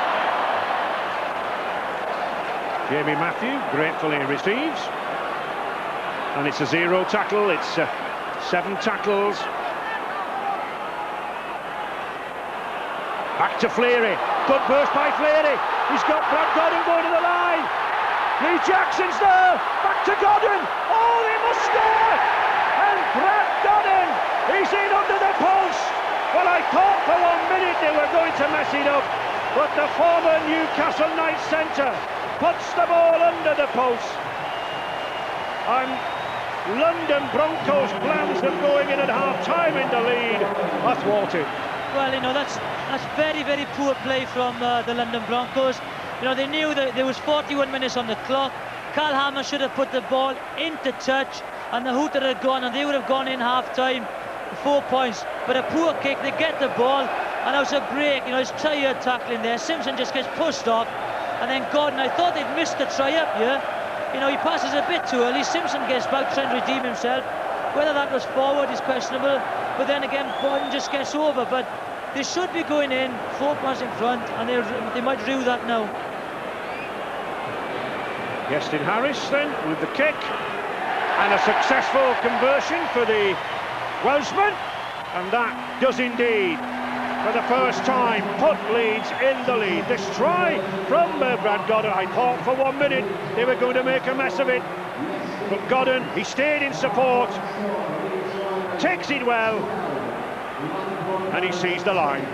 Jamie Matthew gratefully receives, and it's a 0 tackle. It's 7 tackles. Back to Fleary. Good burst by Fleary. He's got Brad Godden going to the line. Lee Jackson's there. Back to Godden. Oh, they must score! And Brad Godden, he's in under the post. Well, I thought for 1 minute they were going to mess it up, but the former Newcastle Knights centre puts the ball under the post. And London Broncos' plans of going in at half-time in the lead are thwarted. Well, you know, that's very, very poor play from the London Broncos. You know, they knew that there was 41 minutes on the clock. Carl Hammer should have put the ball into touch, and the hooter had gone, and they would have gone in half-time 4 points. But a poor kick, they get the ball, and that was a break. You know, it's tired tackling there. Simpson just gets pushed off. And then Gordon, I thought they'd missed the try up here. You know, he passes a bit too early. Simpson gets back trying to redeem himself. Whether that was forward is questionable. But then again, Gordon just gets over. But they should be going in 4 points in front, and they might rue that now. Yestin Harris then with the kick. And a successful conversion for the Welshman. And that does indeed, for the first time, put Leeds in the lead. This try from Brad Godden, I thought for 1 minute they were going to make a mess of it. But Godden, he stayed in support, takes it well, and he sees the line.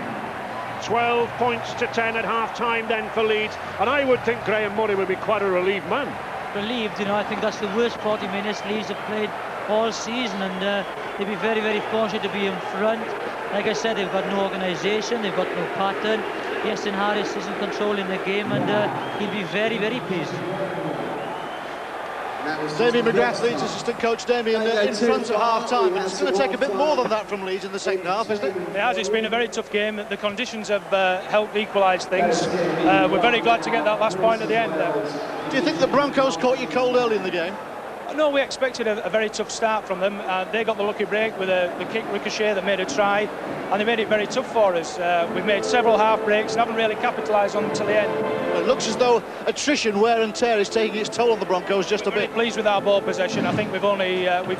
12 points to 10 at half-time then for Leeds. And I would think Graham Murray would be quite a relieved man. Relieved, you know, I think that's the worst 40 minutes Leeds have played all season, and they'd be very, very fortunate to be in front. Like I said, they've got no organisation, they've got no pattern. Yestin Harris isn't controlling the game, and he'll be very, very pleased. Damien McGrath, Leeds assistant coach. Damien, in front of half-time. It's going to take a bit more than that from Leeds in the second half, isn't it? It has. It's been a very tough game. The conditions have helped equalise things. We're very glad to get that last point at the end there. Do you think the Broncos caught you cold early in the game? No, we expected a very tough start from them. They got the lucky break with the kick ricochet that made a try, and they made it very tough for us. We've made several half breaks and haven't really capitalised on them until the end. Well, it looks as though attrition, wear and tear is taking its toll on the Broncos just a bit. Pleased with our ball possession. I think we've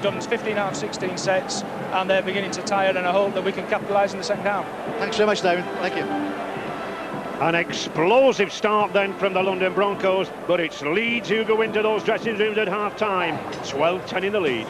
done 15 out of 16 sets, and they're beginning to tire, and I hope that we can capitalise in the second half. Thanks very much, David. Thank you. An explosive start then from the London Broncos, but it's Leeds who go into those dressing rooms at half-time. 12-10 in the lead.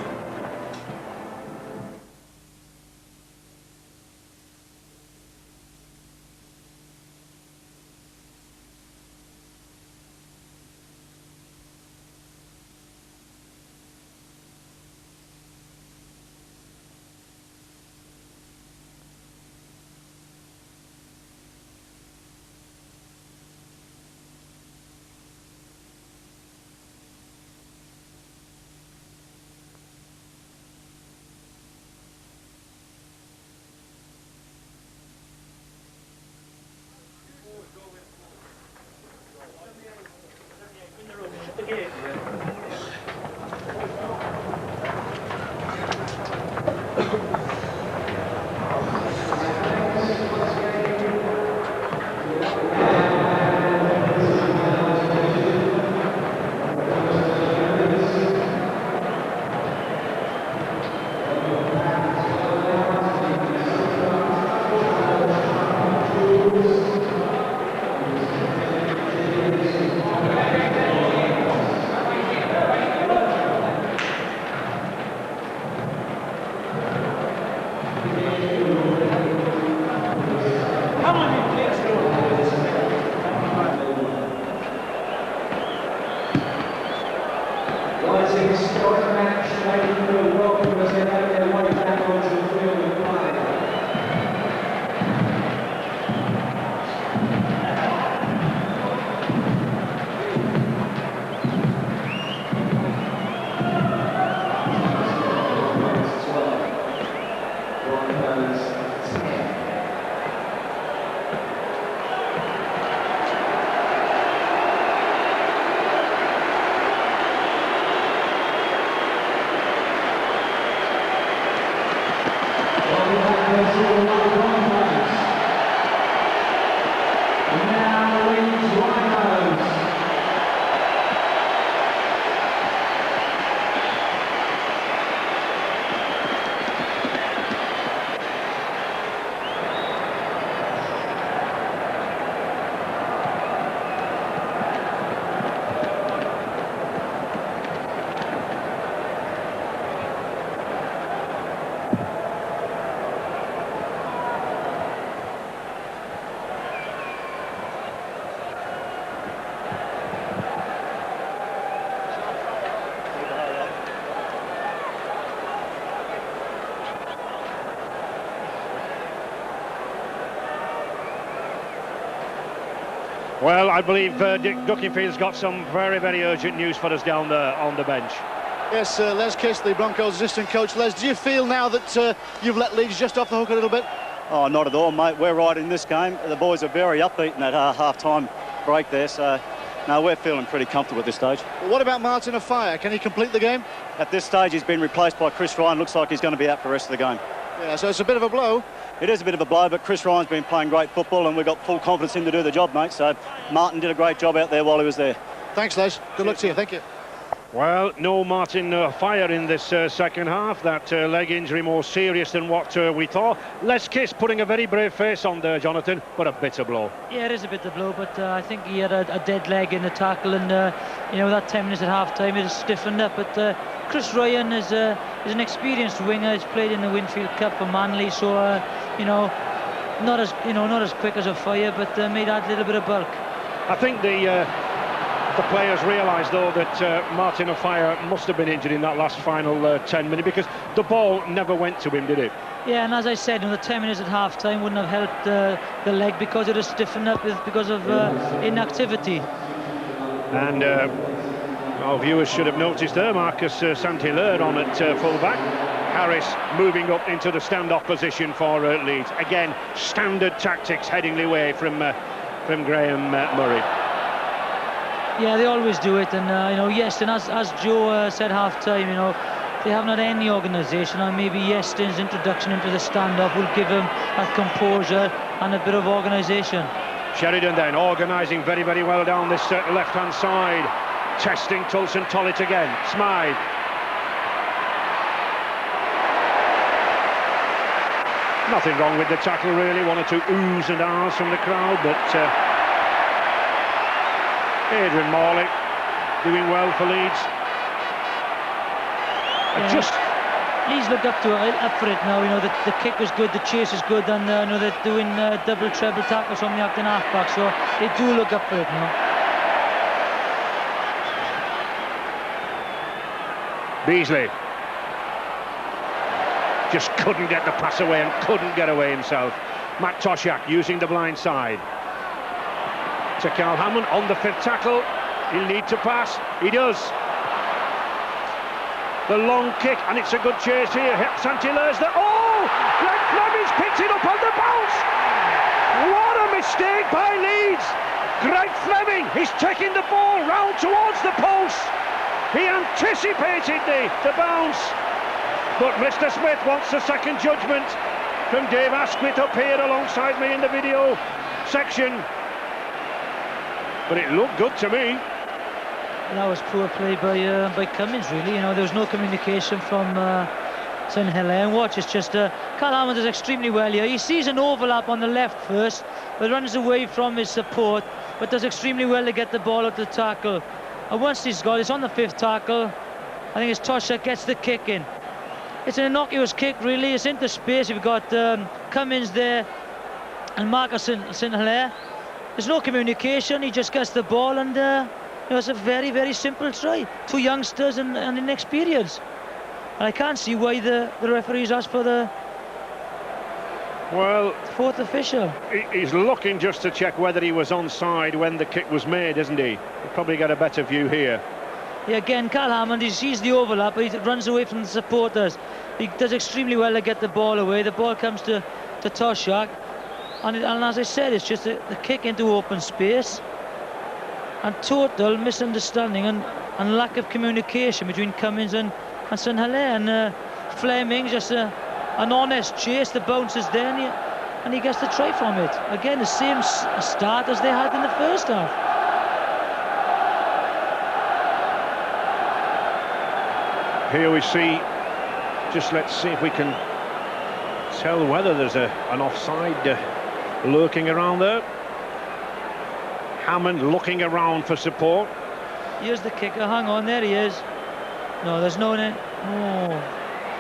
Well, I believe Dick Duckingfield's got some very, very urgent news for us down there on the bench. Yes, Les Kiss, the Broncos assistant coach. Les, do you feel now that you've let Leeds just off the hook a little bit? Oh, not at all, mate. We're right in this game. The boys are very upbeat in that half-time break there, so no, we're feeling pretty comfortable at this stage. Well, what about Martin Offiah? Can he complete the game? At this stage, he's been replaced by Chris Ryan. Looks like he's going to be out for the rest of the game. Yeah, so it's a bit of a blow. It is a bit of a blow, but Chris Ryan's been playing great football and we've got full confidence in him to do the job, mate. So Martin did a great job out there while he was there. Thanks, Les. Good luck to you. Thank you. Well, no Martin Offiah in this second half. That leg injury more serious than what we thought. Les Kiss putting a very brave face on there, Jonathan, but a bitter blow. Yeah, it is a bitter blow, but I think he had a dead leg in the tackle, and you know, that 10 minutes at half-time it is stiffened up. But Chris Ryan is an experienced winger. He's played in the Winfield Cup for Manly, so you know, not as quick as Offiah, but may add a little bit of bulk. I think the players realised, though, that Martin Offiah must have been injured in that last final 10 minutes, because the ball never went to him, did it? Yeah, and as I said, the 10 minutes at half-time wouldn't have helped the leg because it is stiffened up because of inactivity. And Our viewers should have noticed there, Marcus Saint-Hilaire on at full-back. Harris moving up into the standoff position for Leeds. Again, standard tactics heading away from Graham Murray. Yeah, they always do it, and you know, yes, and as Joe said half-time, you know, they haven't had any organisation, and maybe Yeston's introduction into the standoff will give them that composure and a bit of organisation. Sheridan then organising very, very well down this left-hand side, testing Tulson Tollitt again. Smythe. Nothing wrong with the tackle really, one or two oohs and ahs from the crowd, but Adrian Morley doing well for Leeds. Leeds looked up for it now. You know, the kick was good, the chase is good, and you know, they're doing double, treble tackles from the acting half-back, so they do look up for it now. Beasley just couldn't get the pass away and couldn't get away himself. Matt Toshak using the blind side to Carl Hammond on the fifth tackle. He'll need to pass. He does. The long kick, and it's a good chase here. Saint-Hilaire's there. Oh! Greg Fleming's picked it up on the bounce. What a mistake by Leeds. Greg Fleming, he's taking the ball round towards the post. He anticipated the bounce. But Mr. Smith wants a second judgment from Dave Asquith up here alongside me in the video section. But it looked good to me. That was poor play by Cummins, really. You know, there was no communication from Saint-Hilaire. And watch, it's just Carl Hammond does extremely well here. He sees an overlap on the left first, but runs away from his support, but does extremely well to get the ball out the tackle. And once he's got, it's on the fifth tackle. I think it's Toshak gets the kick in. It's an innocuous kick, really. It's into space. You've got Cummins there and Marcus Saint-Hilaire. There's no communication. He just gets the ball, and you know, it's a very, very simple try. Two youngsters and inexperience. And I can't see why the referees asked for the fourth official. He's looking just to check whether he was onside when the kick was made, isn't he? He'll probably get a better view here. Yeah, again, Carl Hammond, he sees the overlap, but he runs away from the supporters. He does extremely well to get the ball away. The ball comes to Toshak, and as I said, it's just the kick into open space, and total misunderstanding and lack of communication between Cummins and Saint-Hilaire. And Fleming, just an honest chase, the bounce is there, and he gets the try from it. Again, the same start as they had in the first half. Here we see, just let's see if we can tell whether there's an offside lurking around there. Hammond looking around for support. Here's the kicker, hang on, there he is. No, there's no...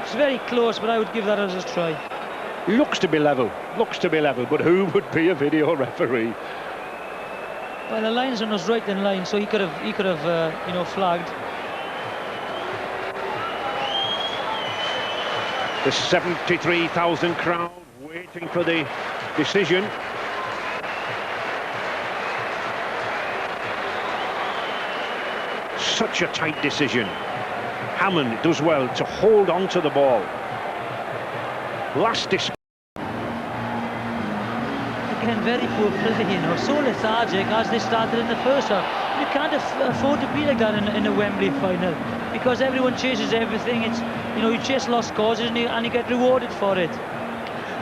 It's very close, but I would give that as a try. Looks to be level, but who would be a video referee? Well, the linesman was right in line, so he could have you know, flagged. The 73,000 crowd waiting for the decision. Such a tight decision. Hammond does well to hold on to the ball. Last display. Again, very poor play, you know, so lethargic as they started in the first half. You can't afford to be like that in a Wembley final, because everyone chases everything. It's, you know, you chase lost causes and you get rewarded for it.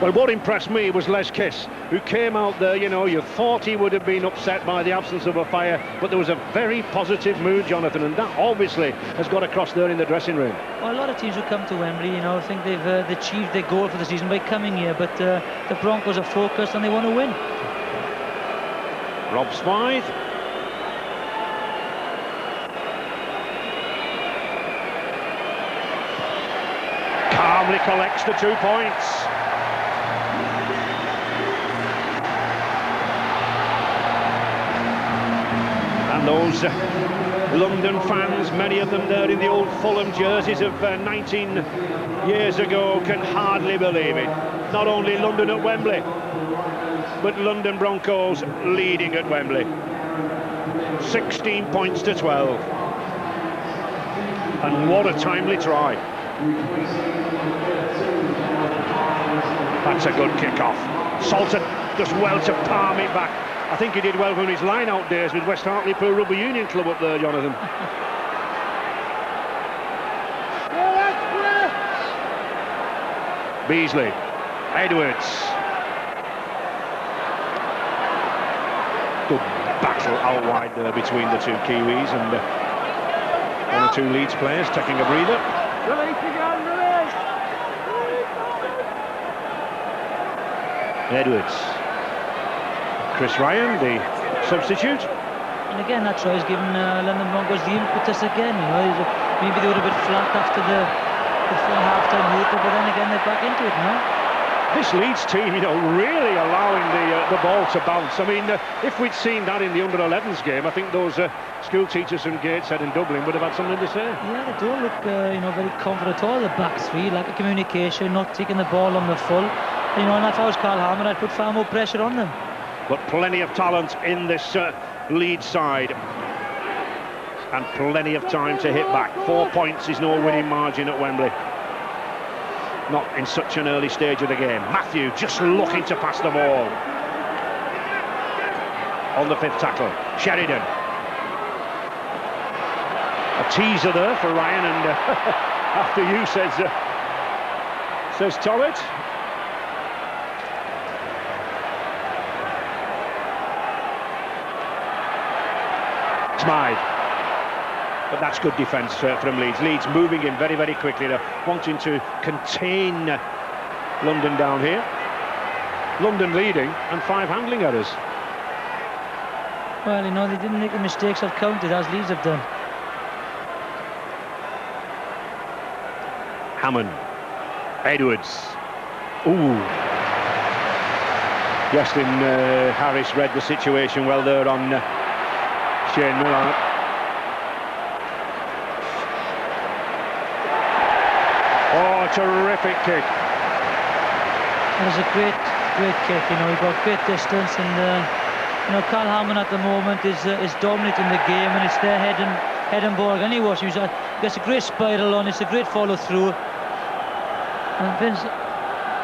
Well, what impressed me was Les Kiss, who came out there, you know, you thought he would have been upset by the absence of a fire, but there was a very positive mood, Jonathan, and that obviously has got across there in the dressing room. Well, a lot of teams who come to Wembley, you know, think they've achieved their goal for the season by coming here, but the Broncos are focused and they want to win. Rob Smythe. Calmly collects the 2 points. And those London fans, many of them there in the old Fulham jerseys of 19 years ago, can hardly believe it. Not only London at Wembley, but London Broncos leading at Wembley. 16 points to 12. And what a timely try. That's a good kick-off. Salter does well to palm it back. I think he did well from his line-out days with West Hartlepool Rugby Union Club up there, Jonathan. Beasley, Edwards. Good battle out wide there between the two Kiwis, and one or two Leeds players taking a breather. Edwards. Chris Ryan, the substitute. And again, that try has given London Broncos the impetus again. You know, maybe they were a bit flat after the half-time hooper, but then again they're back into it now. This Leeds team, you know, really allowing the ball to bounce. I mean, if we'd seen that in the under-11s game, I think those school teachers from Gateshead and Dublin would have had something to say. Yeah, they don't look, you know, very confident at all. The back three, lack of communication, not taking the ball on the full. You know, and if I was Carl Harmon, I'd put far more pressure on them. But plenty of talent in this Leeds side, and plenty of time to hit back. 4 points is no winning margin at Wembley. Not in such an early stage of the game. Matthew just looking to pass the ball. On the 5th tackle, Sheridan. A teaser there for Ryan, and after you, says Torrett. Smythe. But that's good defence from Leeds. Leeds moving in very, very quickly. They're wanting to contain London down here. London leading, and 5 handling errors. Well, you know, they didn't make the mistakes I've counted, as Leeds have done. Hammond. Edwards. Ooh. Justin Harris read the situation well there on Shane Miller. Oh, terrific kick. It was a great kick. You know, he got great distance, and you know, Carl Hammond at the moment is dominating the game, and it's their head and ball. And he gets a great spiral on. It's a great follow through. And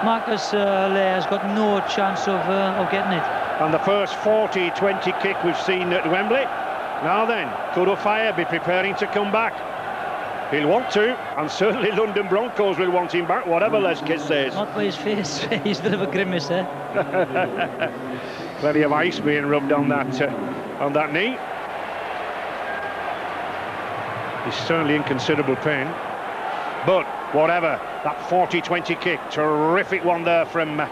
Marcus Lair has got no chance of getting it. And the first 40-20 kick we've seen at Wembley. Now then, could O'Fire be preparing to come back? He'll want to, and certainly London Broncos will want him back, whatever Les Kidd says. Not by his face. He's a bit of a grimace, eh? Plenty of ice being rubbed on that knee. He's certainly in considerable pain. But whatever, that 40-20 kick, terrific one there from the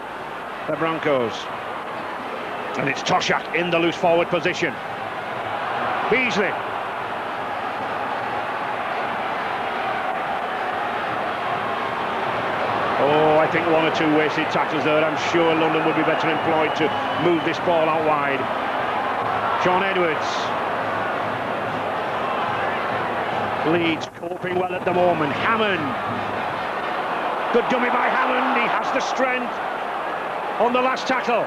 Broncos. And it's Toshak in the loose forward position. Beasley. Oh, I think 1 or 2 wasted tackles there. I'm sure London would be better employed to move this ball out wide. Sean Edwards. Leeds coping well at the moment. Hammond. Good dummy by Hammond. He has the strength on the last tackle.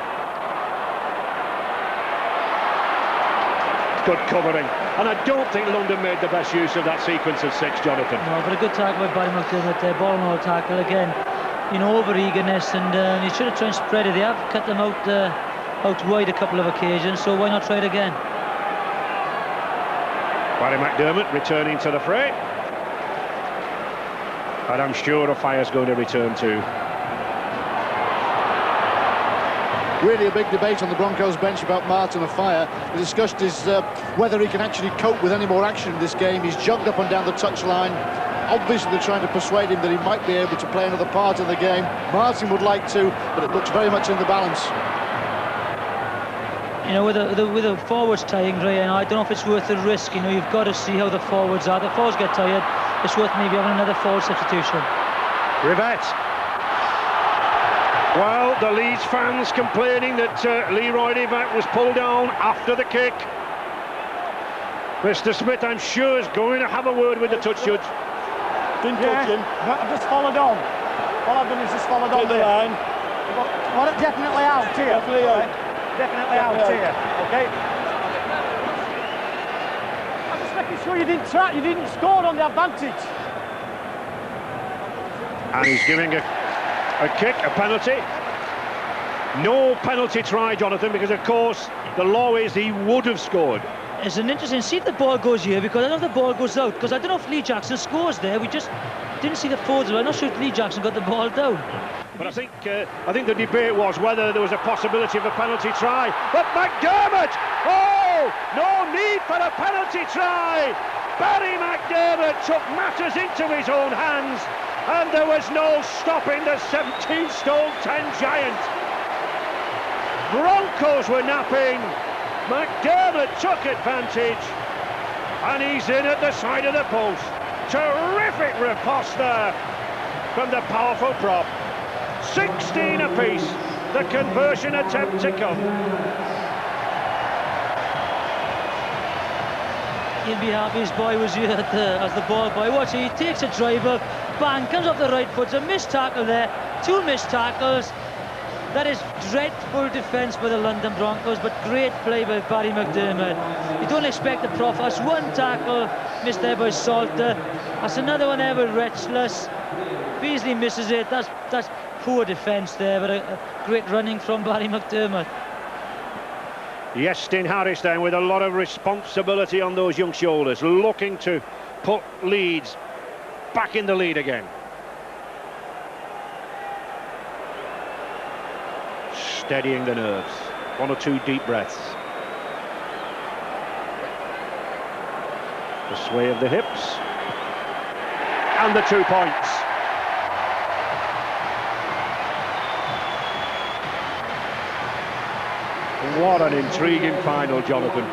Good covering. And I don't think London made the best use of that sequence of 6, Jonathan. No, but a good tackle by Barry McDermott there. Ball and all tackle again. You know, over eagerness, and you should have tried and spread it. They have cut them out wide a couple of occasions, so why not try it again? Barry McDermott returning to the fray. And I'm sure O'Fire's going to return too. Really a big debate on the Broncos bench about Martin O'Fire. The discussion is whether he can actually cope with any more action in this game. He's jogged up and down the touchline. Obviously they're trying to persuade him that he might be able to play another part in the game. Martin would like to, but it looks very much in the balance. You know, with the forwards tying, Ryan, I don't know if it's worth the risk. You know, you've got to see how the forwards are. The forwards get tired, it's worth maybe having another forward substitution. Rivette. Well, the Leeds fans complaining that Leroy Rivette was pulled down after the kick. Mr. Smith, I'm sure, is going to have a word with the touch judge. Didn't touch him. I've just followed on. All I've done is just followed on the line. Well, definitely out here. Definitely out. Definitely out here. Okay. making sure you didn't score on the advantage. And he's giving a kick, a penalty. No penalty try, Jonathan, because of course the law is he would have scored. It's an interesting, see if the ball goes here, because I don't know if the ball goes out, because I don't know if Lee Jackson scores there. We just didn't see the forwards. I'm not sure if Lee Jackson got the ball down. But I think the debate was whether there was a possibility of a penalty try. But McDermott! Oh, no need for a penalty try! Barry McDermott took matters into his own hands, and there was no stopping the 17-stone-10 giant. Broncos were napping. McDermott took advantage, and he's in at the side of the post. Terrific riposte there from the powerful prop. 16 apiece, the conversion attempt to come. He'll be happy his boy was here as the ball boy. Watch it, he takes a driver, bang, comes off the right foot. It's a missed tackle there, 2 missed tackles. That is dreadful defence by the London Broncos, but great play by Barry McDermott. You don't expect the prof. That's 1 tackle missed there by Salter. That's another one there with Retchless. Beasley misses it. That's poor defence there, but a great running from Barry McDermott. Yestin Harris then with a lot of responsibility on those young shoulders, looking to put Leeds back in the lead again. Steadying the nerves. 1 or 2 deep breaths. The sway of the hips. And the 2 points. What an intriguing final, Jonathan.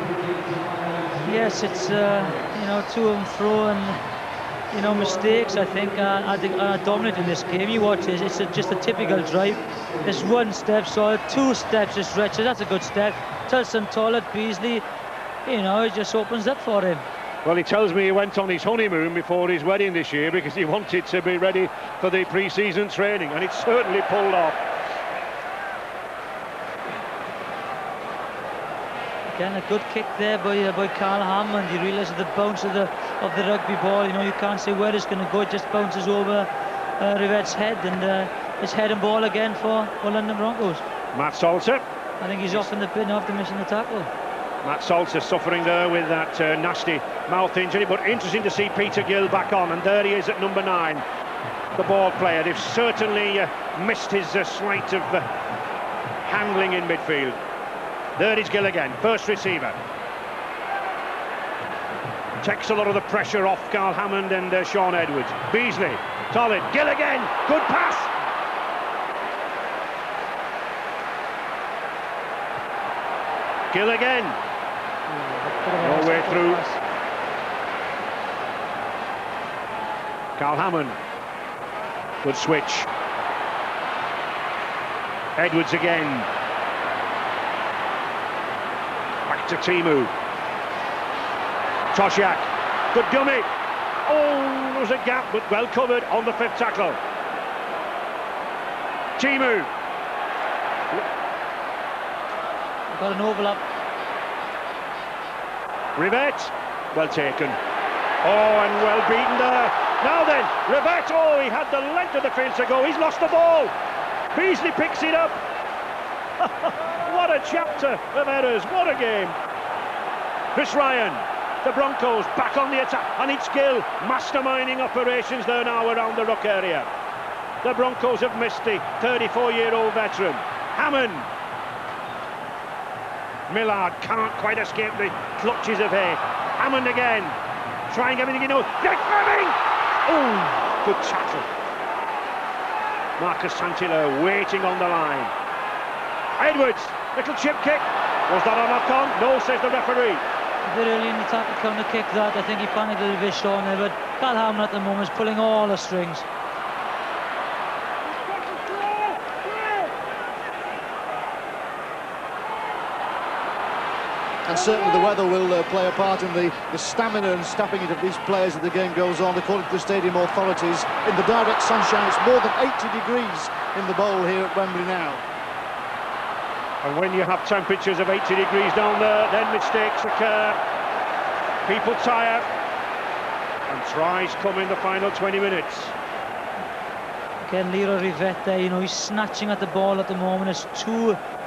Yes, it's you know, to and fro, and you know, mistakes I think are dominant in this game. You watch it, it's just a typical drive. There's 1 step solid, 2 steps is Retchless, that's a good step. Tilson Tollett, Beasley, you know, it just opens up for him. Well, he tells me he went on his honeymoon before his wedding this year because he wanted to be ready for the pre-season training, and it certainly pulled off. Again, a good kick there by Carl Hammond. You realise the bounce of the rugby ball. You know, you can't say where it's going to go. It just bounces over Rivette's head, and it's head and ball again for London Broncos. Matt Salter. I think he's off in the bin after missing the tackle. Matt Salter suffering there with that nasty mouth injury, but interesting to see Peter Gill back on, and there he is at number 9, the ball player. They've certainly missed his slight of handling in midfield. There is Gill again, first receiver. Takes a lot of the pressure off Carl Hammond and Sean Edwards. Beasley, Tollett, Gill again, good pass. Gill again. No way through. Carl Hammond. Good switch. Edwards again. Back to Timu. Toshack. Good dummy. Oh, there was a gap, but well covered on the 5th tackle. Timu. Got an overlap. Rivette, well taken. Oh, and well beaten there. Now then, Rivette, oh, he had the length of the field to go. He's lost the ball. Beasley picks it up. What a chapter of errors. What a game. Chris Ryan, the Broncos back on the attack. And it's Gill masterminding operations there now around the ruck area. The Broncos have missed the 34-year-old veteran. Hammond. Millard can't quite escape the clutches of Hay. Hammond again, trying everything he knows. Jack Fleming! Oh, good tackle. Marcus Santiller waiting on the line. Edwards, little chip kick. Was that a knock-on? No, says the referee. A bit early in the tackle counter kick that. I think he panicked a little bit, Sean there, but Carl Hammond at the moment is pulling all the strings. And certainly the weather will play a part in the stamina and staffing it of these players as the game goes on. According to the stadium authorities, in the direct sunshine, it's more than 80 degrees in the bowl here at Wembley now. And when you have temperatures of 80 degrees down there, then mistakes occur. People tire, and tries come in the final 20 minutes. Again, Leroy Rivette there, you know, he's snatching at the ball at the moment. There's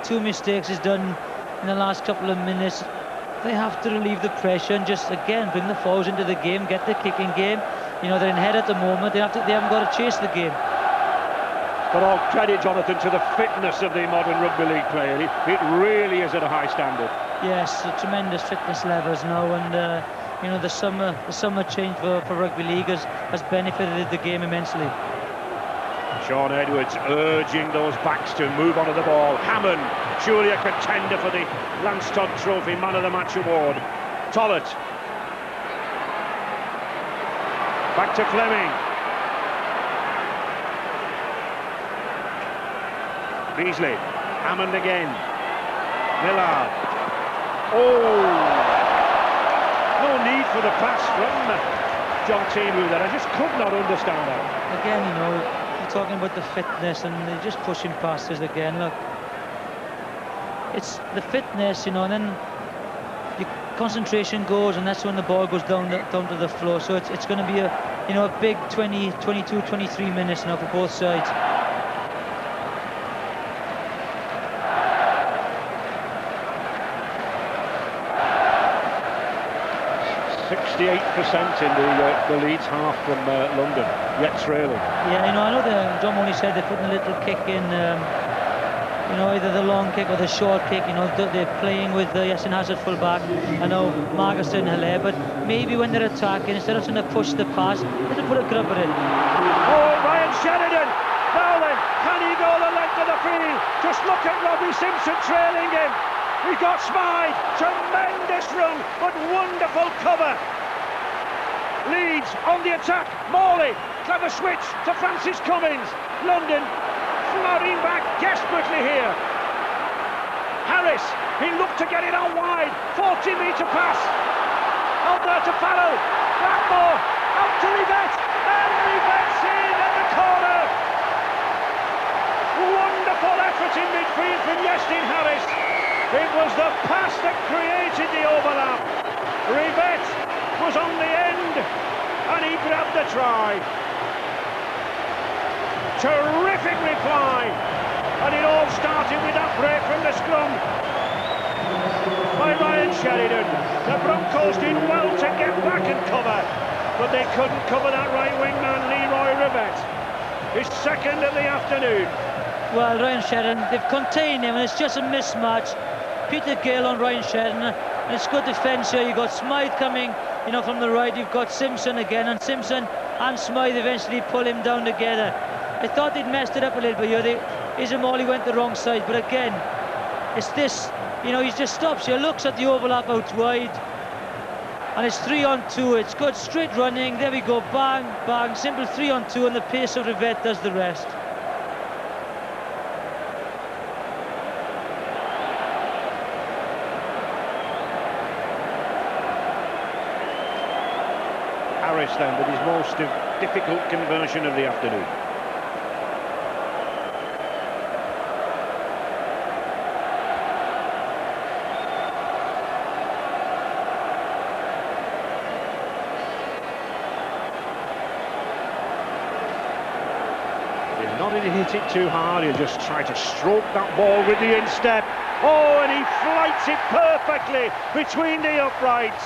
two mistakes he's done in the last couple of minutes. They have to relieve the pressure and just, again, bring the forwards into the game, get the kicking game. You know, they're in head at the moment. They haven't got to chase the game. But all credit, Jonathan, to the fitness of the modern rugby league player. It really is at a high standard. Yes, tremendous fitness levels now, and you know, the summer change for rugby league has benefited the game immensely. Sean Edwards urging those backs to move onto the ball. Hammond, surely a contender for the Lance Todd Trophy Man of the Match award. Tollett. Back to Fleming. Beasley. Hammond again. Millard. Oh! No need for the pass from John Timu there. I just could not understand that. Again, you know, talking about the fitness, and they're just pushing passes again. Look, it's the fitness, you know, and then your concentration goes, and that's when the ball goes down to the floor. So it's going to be a big 20, 22, 23 minutes now for both sides. 68% in the Leeds half from London, yet trailing. Yeah, you know, I know John Mooney said they're putting a little kick in, you know, either the long kick or the short kick. You know, they're playing with Yasin Hazard full back. I know Marcus and Hilaire, but maybe when they're attacking, instead of trying to push the pass, they'll put a grubber in. Oh, Ryan Sheridan! Now then, can he go the length of the field? Just look at Robbie Simpson trailing him. He got Smythe, tremendous run, but wonderful cover. Leeds on the attack, Morley, clever switch to Francis Cummins. London flooding back desperately here. Harris, he looked to get it out wide, 40-metre pass. Out there to Farrell, Blackmore, out to Rivette, and Rivette's in at the corner. Wonderful effort in midfield from Yestin Harris. It was the pass that created the overlap. Rivette was on the end, and he grabbed the try. Terrific reply, and it all started with that break from the scrum by Ryan Sheridan. The Broncos did well to get back and cover, but they couldn't cover that right wing man, Leroy Rivette. His second of the afternoon. Well, Ryan Sheridan, they've contained him, and it's just a mismatch. Peter Gale on Ryan Sheridan, and it's good defence here. You've got Smythe coming, you know, from the right. You've got Simpson again, and Simpson and Smythe eventually pull him down together. I thought they'd messed it up a little bit here. Isamoli went the wrong side, but again, it's this, you know, he just stops here, looks at the overlap out wide, and it's 3-on-2. It's good straight running. There we go, bang, bang, simple 3-on-2, and the pace of Rivette does the rest. Harris then with his most difficult conversion of the afternoon. He'll not hit it too hard, he'll just try to stroke that ball with the instep. Oh, and he flights it perfectly between the uprights.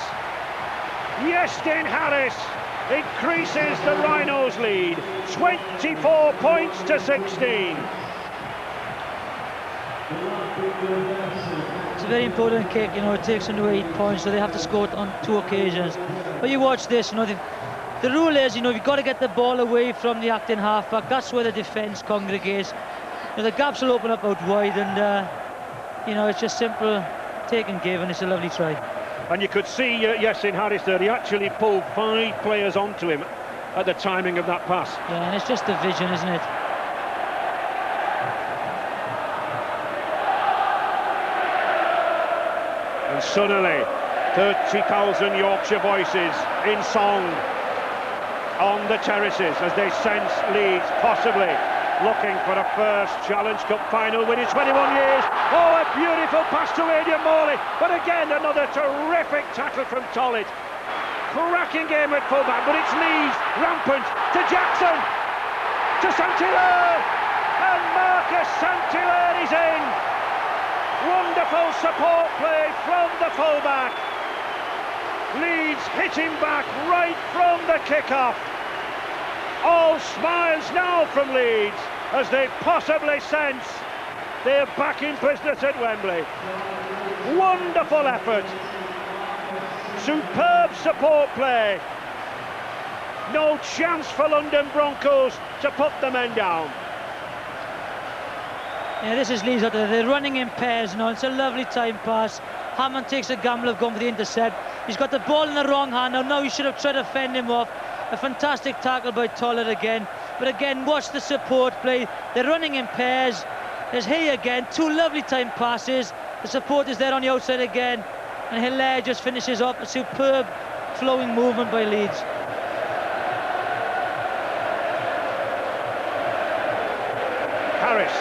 Yestin Harris increases the Rhinos' lead, 24 points to 16. It's a very important kick, you know, it takes them to 8 points, so they have to score it on 2 occasions. But you watch this, you know, the rule is, you know, you've got to get the ball away from the acting halfback. That's where the defence congregates. You know, the gaps will open up out wide, and you know, it's just simple take and give, and it's a lovely try. And you could see Yessin Harris there, he actually pulled 5 players onto him at the timing of that pass. Yeah, and it's just the vision, isn't it? And suddenly, 30,000 Yorkshire voices in song on the terraces as they sense Leeds possibly looking for a first Challenge Cup final win in 21 years. Oh, a beautiful pass to Aidan Morley, but again another terrific tackle from Tollett. cracking game at fullback, but it's Leeds rampant to Jackson, to Saint-Hilaire, and Marcus Saint-Hilaire is in. Wonderful support play from the fullback. Leeds hitting back right from the kick-off. All smiles now from Leeds as they possibly sense they're back in business at Wembley. Wonderful effort. Superb support play. No chance for London Broncos to put the men down. Yeah, this is Leeds out there. They're running in pairs now. It's a lovely time pass. Hammond takes a gamble of going for the intercept. He's got the ball in the wrong hand. Now he should have tried to fend him off. A fantastic tackle by Tollett again. But again, watch the support play. They're running in pairs. There's Hay again. Two lovely time passes. The support is there on the outside again. And Hilaire just finishes off a superb flowing movement by Leeds. Harris.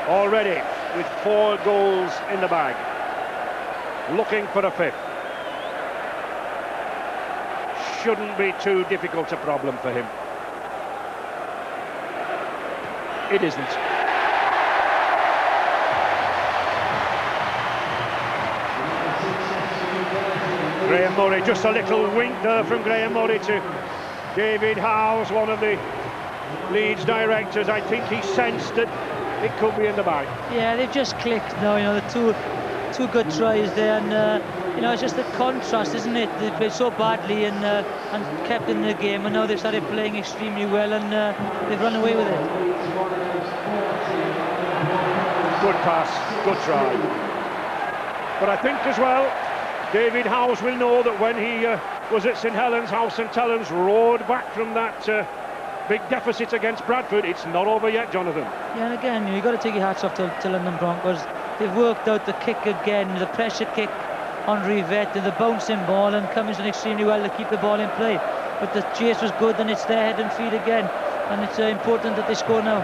Already with 4 goals in the bag. Looking for a 5th. Shouldn't be too difficult a problem for him. It isn't. Graham Murray, just a little wink there from Graham Murray to David Howes, one of the Leeds directors. I think he sensed that it could be in the bag. Yeah, they've just clicked now, you know, the two good tries there, and you know, it's just the contrast, isn't it? They played so badly and kept in the game, and now they've started playing extremely well, and they've run away with it. Good pass, good try. But I think as well, David Howes will know that when he was at St Helens, how St Helens roared back from that big deficit against Bradford. It's not over yet, Jonathan. Yeah, and again, you've got to take your hats off to London Broncos. They've worked out the kick again, the pressure kick on Rivette, and the bouncing ball, and Cummins done extremely well to keep the ball in play. But the chase was good, and it's their head and feet again, and it's important that they score now.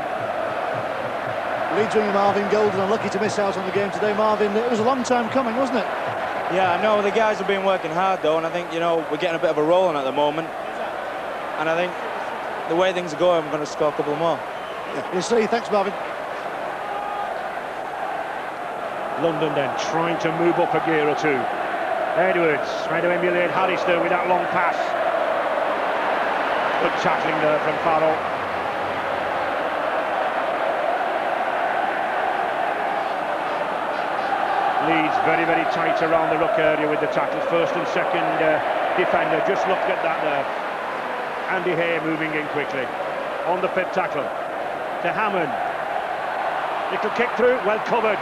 Leeds winger Marvin Golden unlucky to miss out on the game today. Marvin, it was a long time coming, wasn't it? Yeah, I know the guys have been working hard though, and I think, you know, we're getting a bit of a roll on at the moment, and I think the way things are going, we're going to score a couple more. Yeah, we'll see. Thanks, Marvin. London then trying to move up a gear or two. Edwards trying to emulate Harris there with that long pass. Good tackling there from Farrell. Leeds very, very tight around the ruck area with the tackle. First and second defender. Just look at that there. Andy Hay moving in quickly. On the 5th tackle. To Hammond. Little kick through, well covered.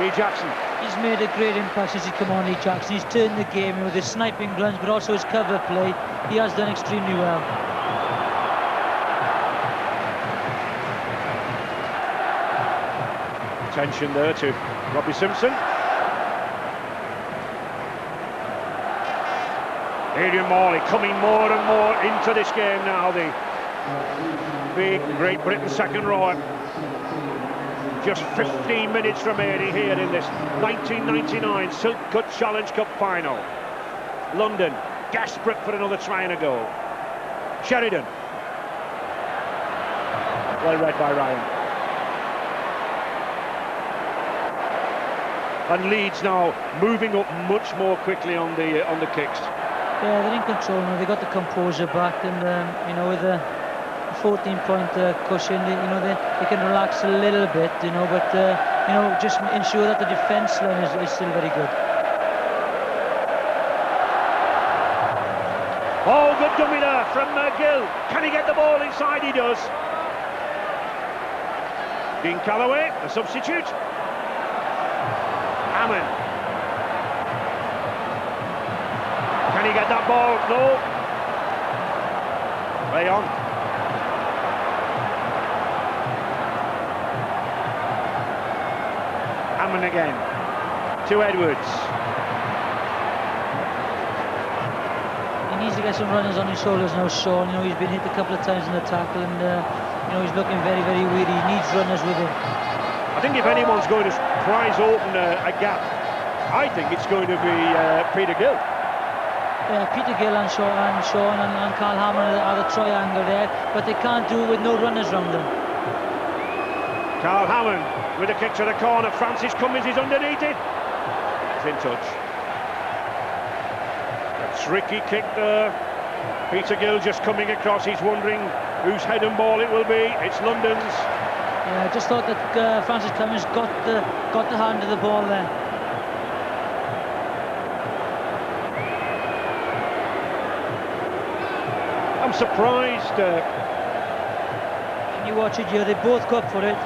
Lee Jackson. He's made a great impact since he's come on, Lee Jackson. He's turned the game with his sniping runs, but also his cover play. He has done extremely well. Attention there to Robbie Simpson. Adrian Morley coming more and more into this game now. The big Great Britain second rower. Just 15 minutes remaining here in this 1999 Silk Cut Challenge Cup final. London desperate for another try and a goal. Sheridan. Well read by Ryan. And Leeds now moving up much more quickly on the kicks. Yeah, they're in control now. They got the composure back, and you know, with the 14-point cushion, you know, they can relax a little bit, you know, but you know, just ensure that the defence line is still very good. Oh, good dummy there from Gill. Can he get the ball inside? He does. Dean Calloway, a substitute. Hammond. Can he get that ball? No. Play on. Hammond again. To Edwards. He needs to get some runners on his shoulders now, Sean. You know, he's been hit a couple of times in the tackle, and you know, he's looking very, very weary. He needs runners with him. I think if anyone's going to pries open a gap. I think it's going to be Peter Gill. Yeah, Peter Gill and Sean and Carl Hammond are the triangle there, but they can't do it with no runners round them. Carl Hammond with a kick to the corner. Francis Cummins is underneath it. He's in touch. A tricky kick there. Peter Gill just coming across. He's wondering whose head and ball it will be. It's London's. Yeah, I just thought that Francis Cummins got the hand of the ball there. I'm surprised. Can you watch it here? They both go up for it.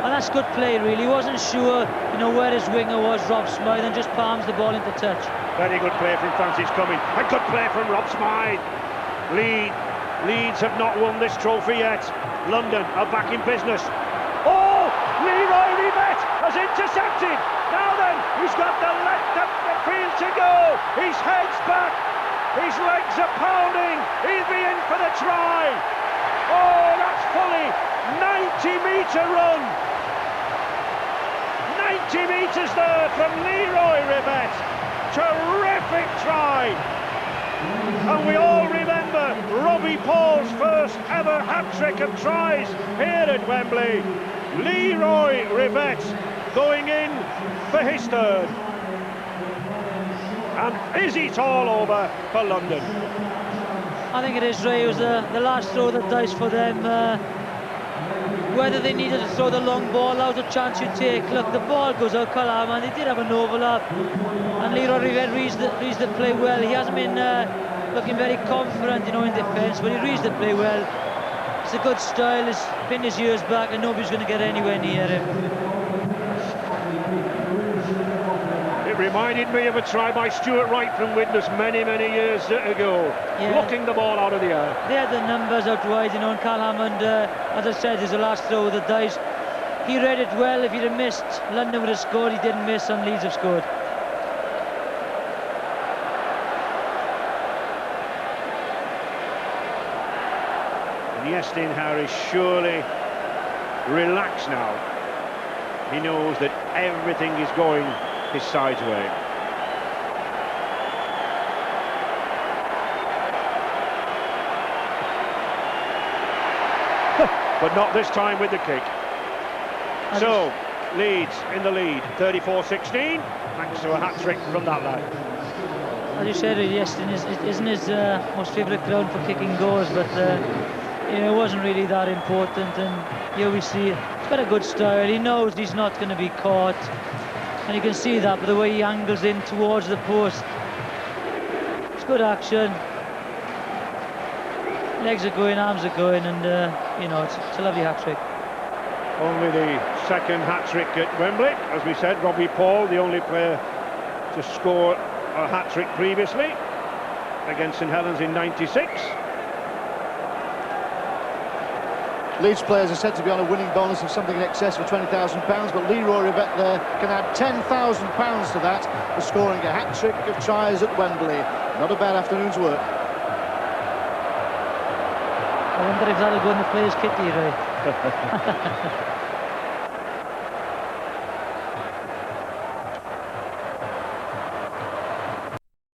And that's good play, really. He wasn't sure, where his winger was, Rob Smythe, and just palms the ball into touch. Very good play from Francis Cummins. A good play from Rob Smythe. Leeds have not won this trophy yet. London are back in business. Oh, Leroy Rivette has intercepted. Now then, he's got the length of the field to go. His head's back. His legs are pounding. He'll be in for the try. Oh, that's fully 90-metre run. 90 metres there from Leroy Rivette. Terrific try. And we all remember Robbie Paul's first ever hat-trick of tries here at Wembley. Leroy Rivette going in for his third. And is it all over for London? I think it is, Ray. It was the last throw of the dice for them. Whether they needed to throw the long ball out, a chance you take. Look, the ball goes out, and they did have an overlap. And Leroy Rivette reads the play well. He hasn't been looking very confident, in defence, but he reads the play well. It's a good style. He's pinned his ears back, and nobody's going to get anywhere near him. It reminded me of a try by Stuart Wright from Widnes many years ago, blocking the ball out of the air. They had the numbers out wide, and Carl Hammond, as I said, is the last throw of the dice. He read it well. If he'd have missed, London would have scored. He didn't miss, and Leeds have scored. And Iestyn Harris surely relaxed now. He knows that everything is going his side's way. But not this time with the kick. So, Leeds in the lead, 34-16, thanks to a hat-trick from that lad. As you said, Iestyn isn't his most favourite ground for kicking goals, but it wasn't really that important. And here we see he's got a good style. He knows he's not going to be caught. And you can see that by the way he angles in towards the post. It's good action. Legs are going, arms are going, and it's a lovely hat-trick. Only the second hat-trick at Wembley. As we said, Robbie Paul, the only player to score a hat-trick previously against St Helens in '96. Leeds players are said to be on a winning bonus of something in excess of £20,000, but Leroy Rivette there can add £10,000 to that for scoring a hat-trick of tries at Wembley. Not a bad afternoon's work. I wonder if that'll go in the players' kitty, Ray.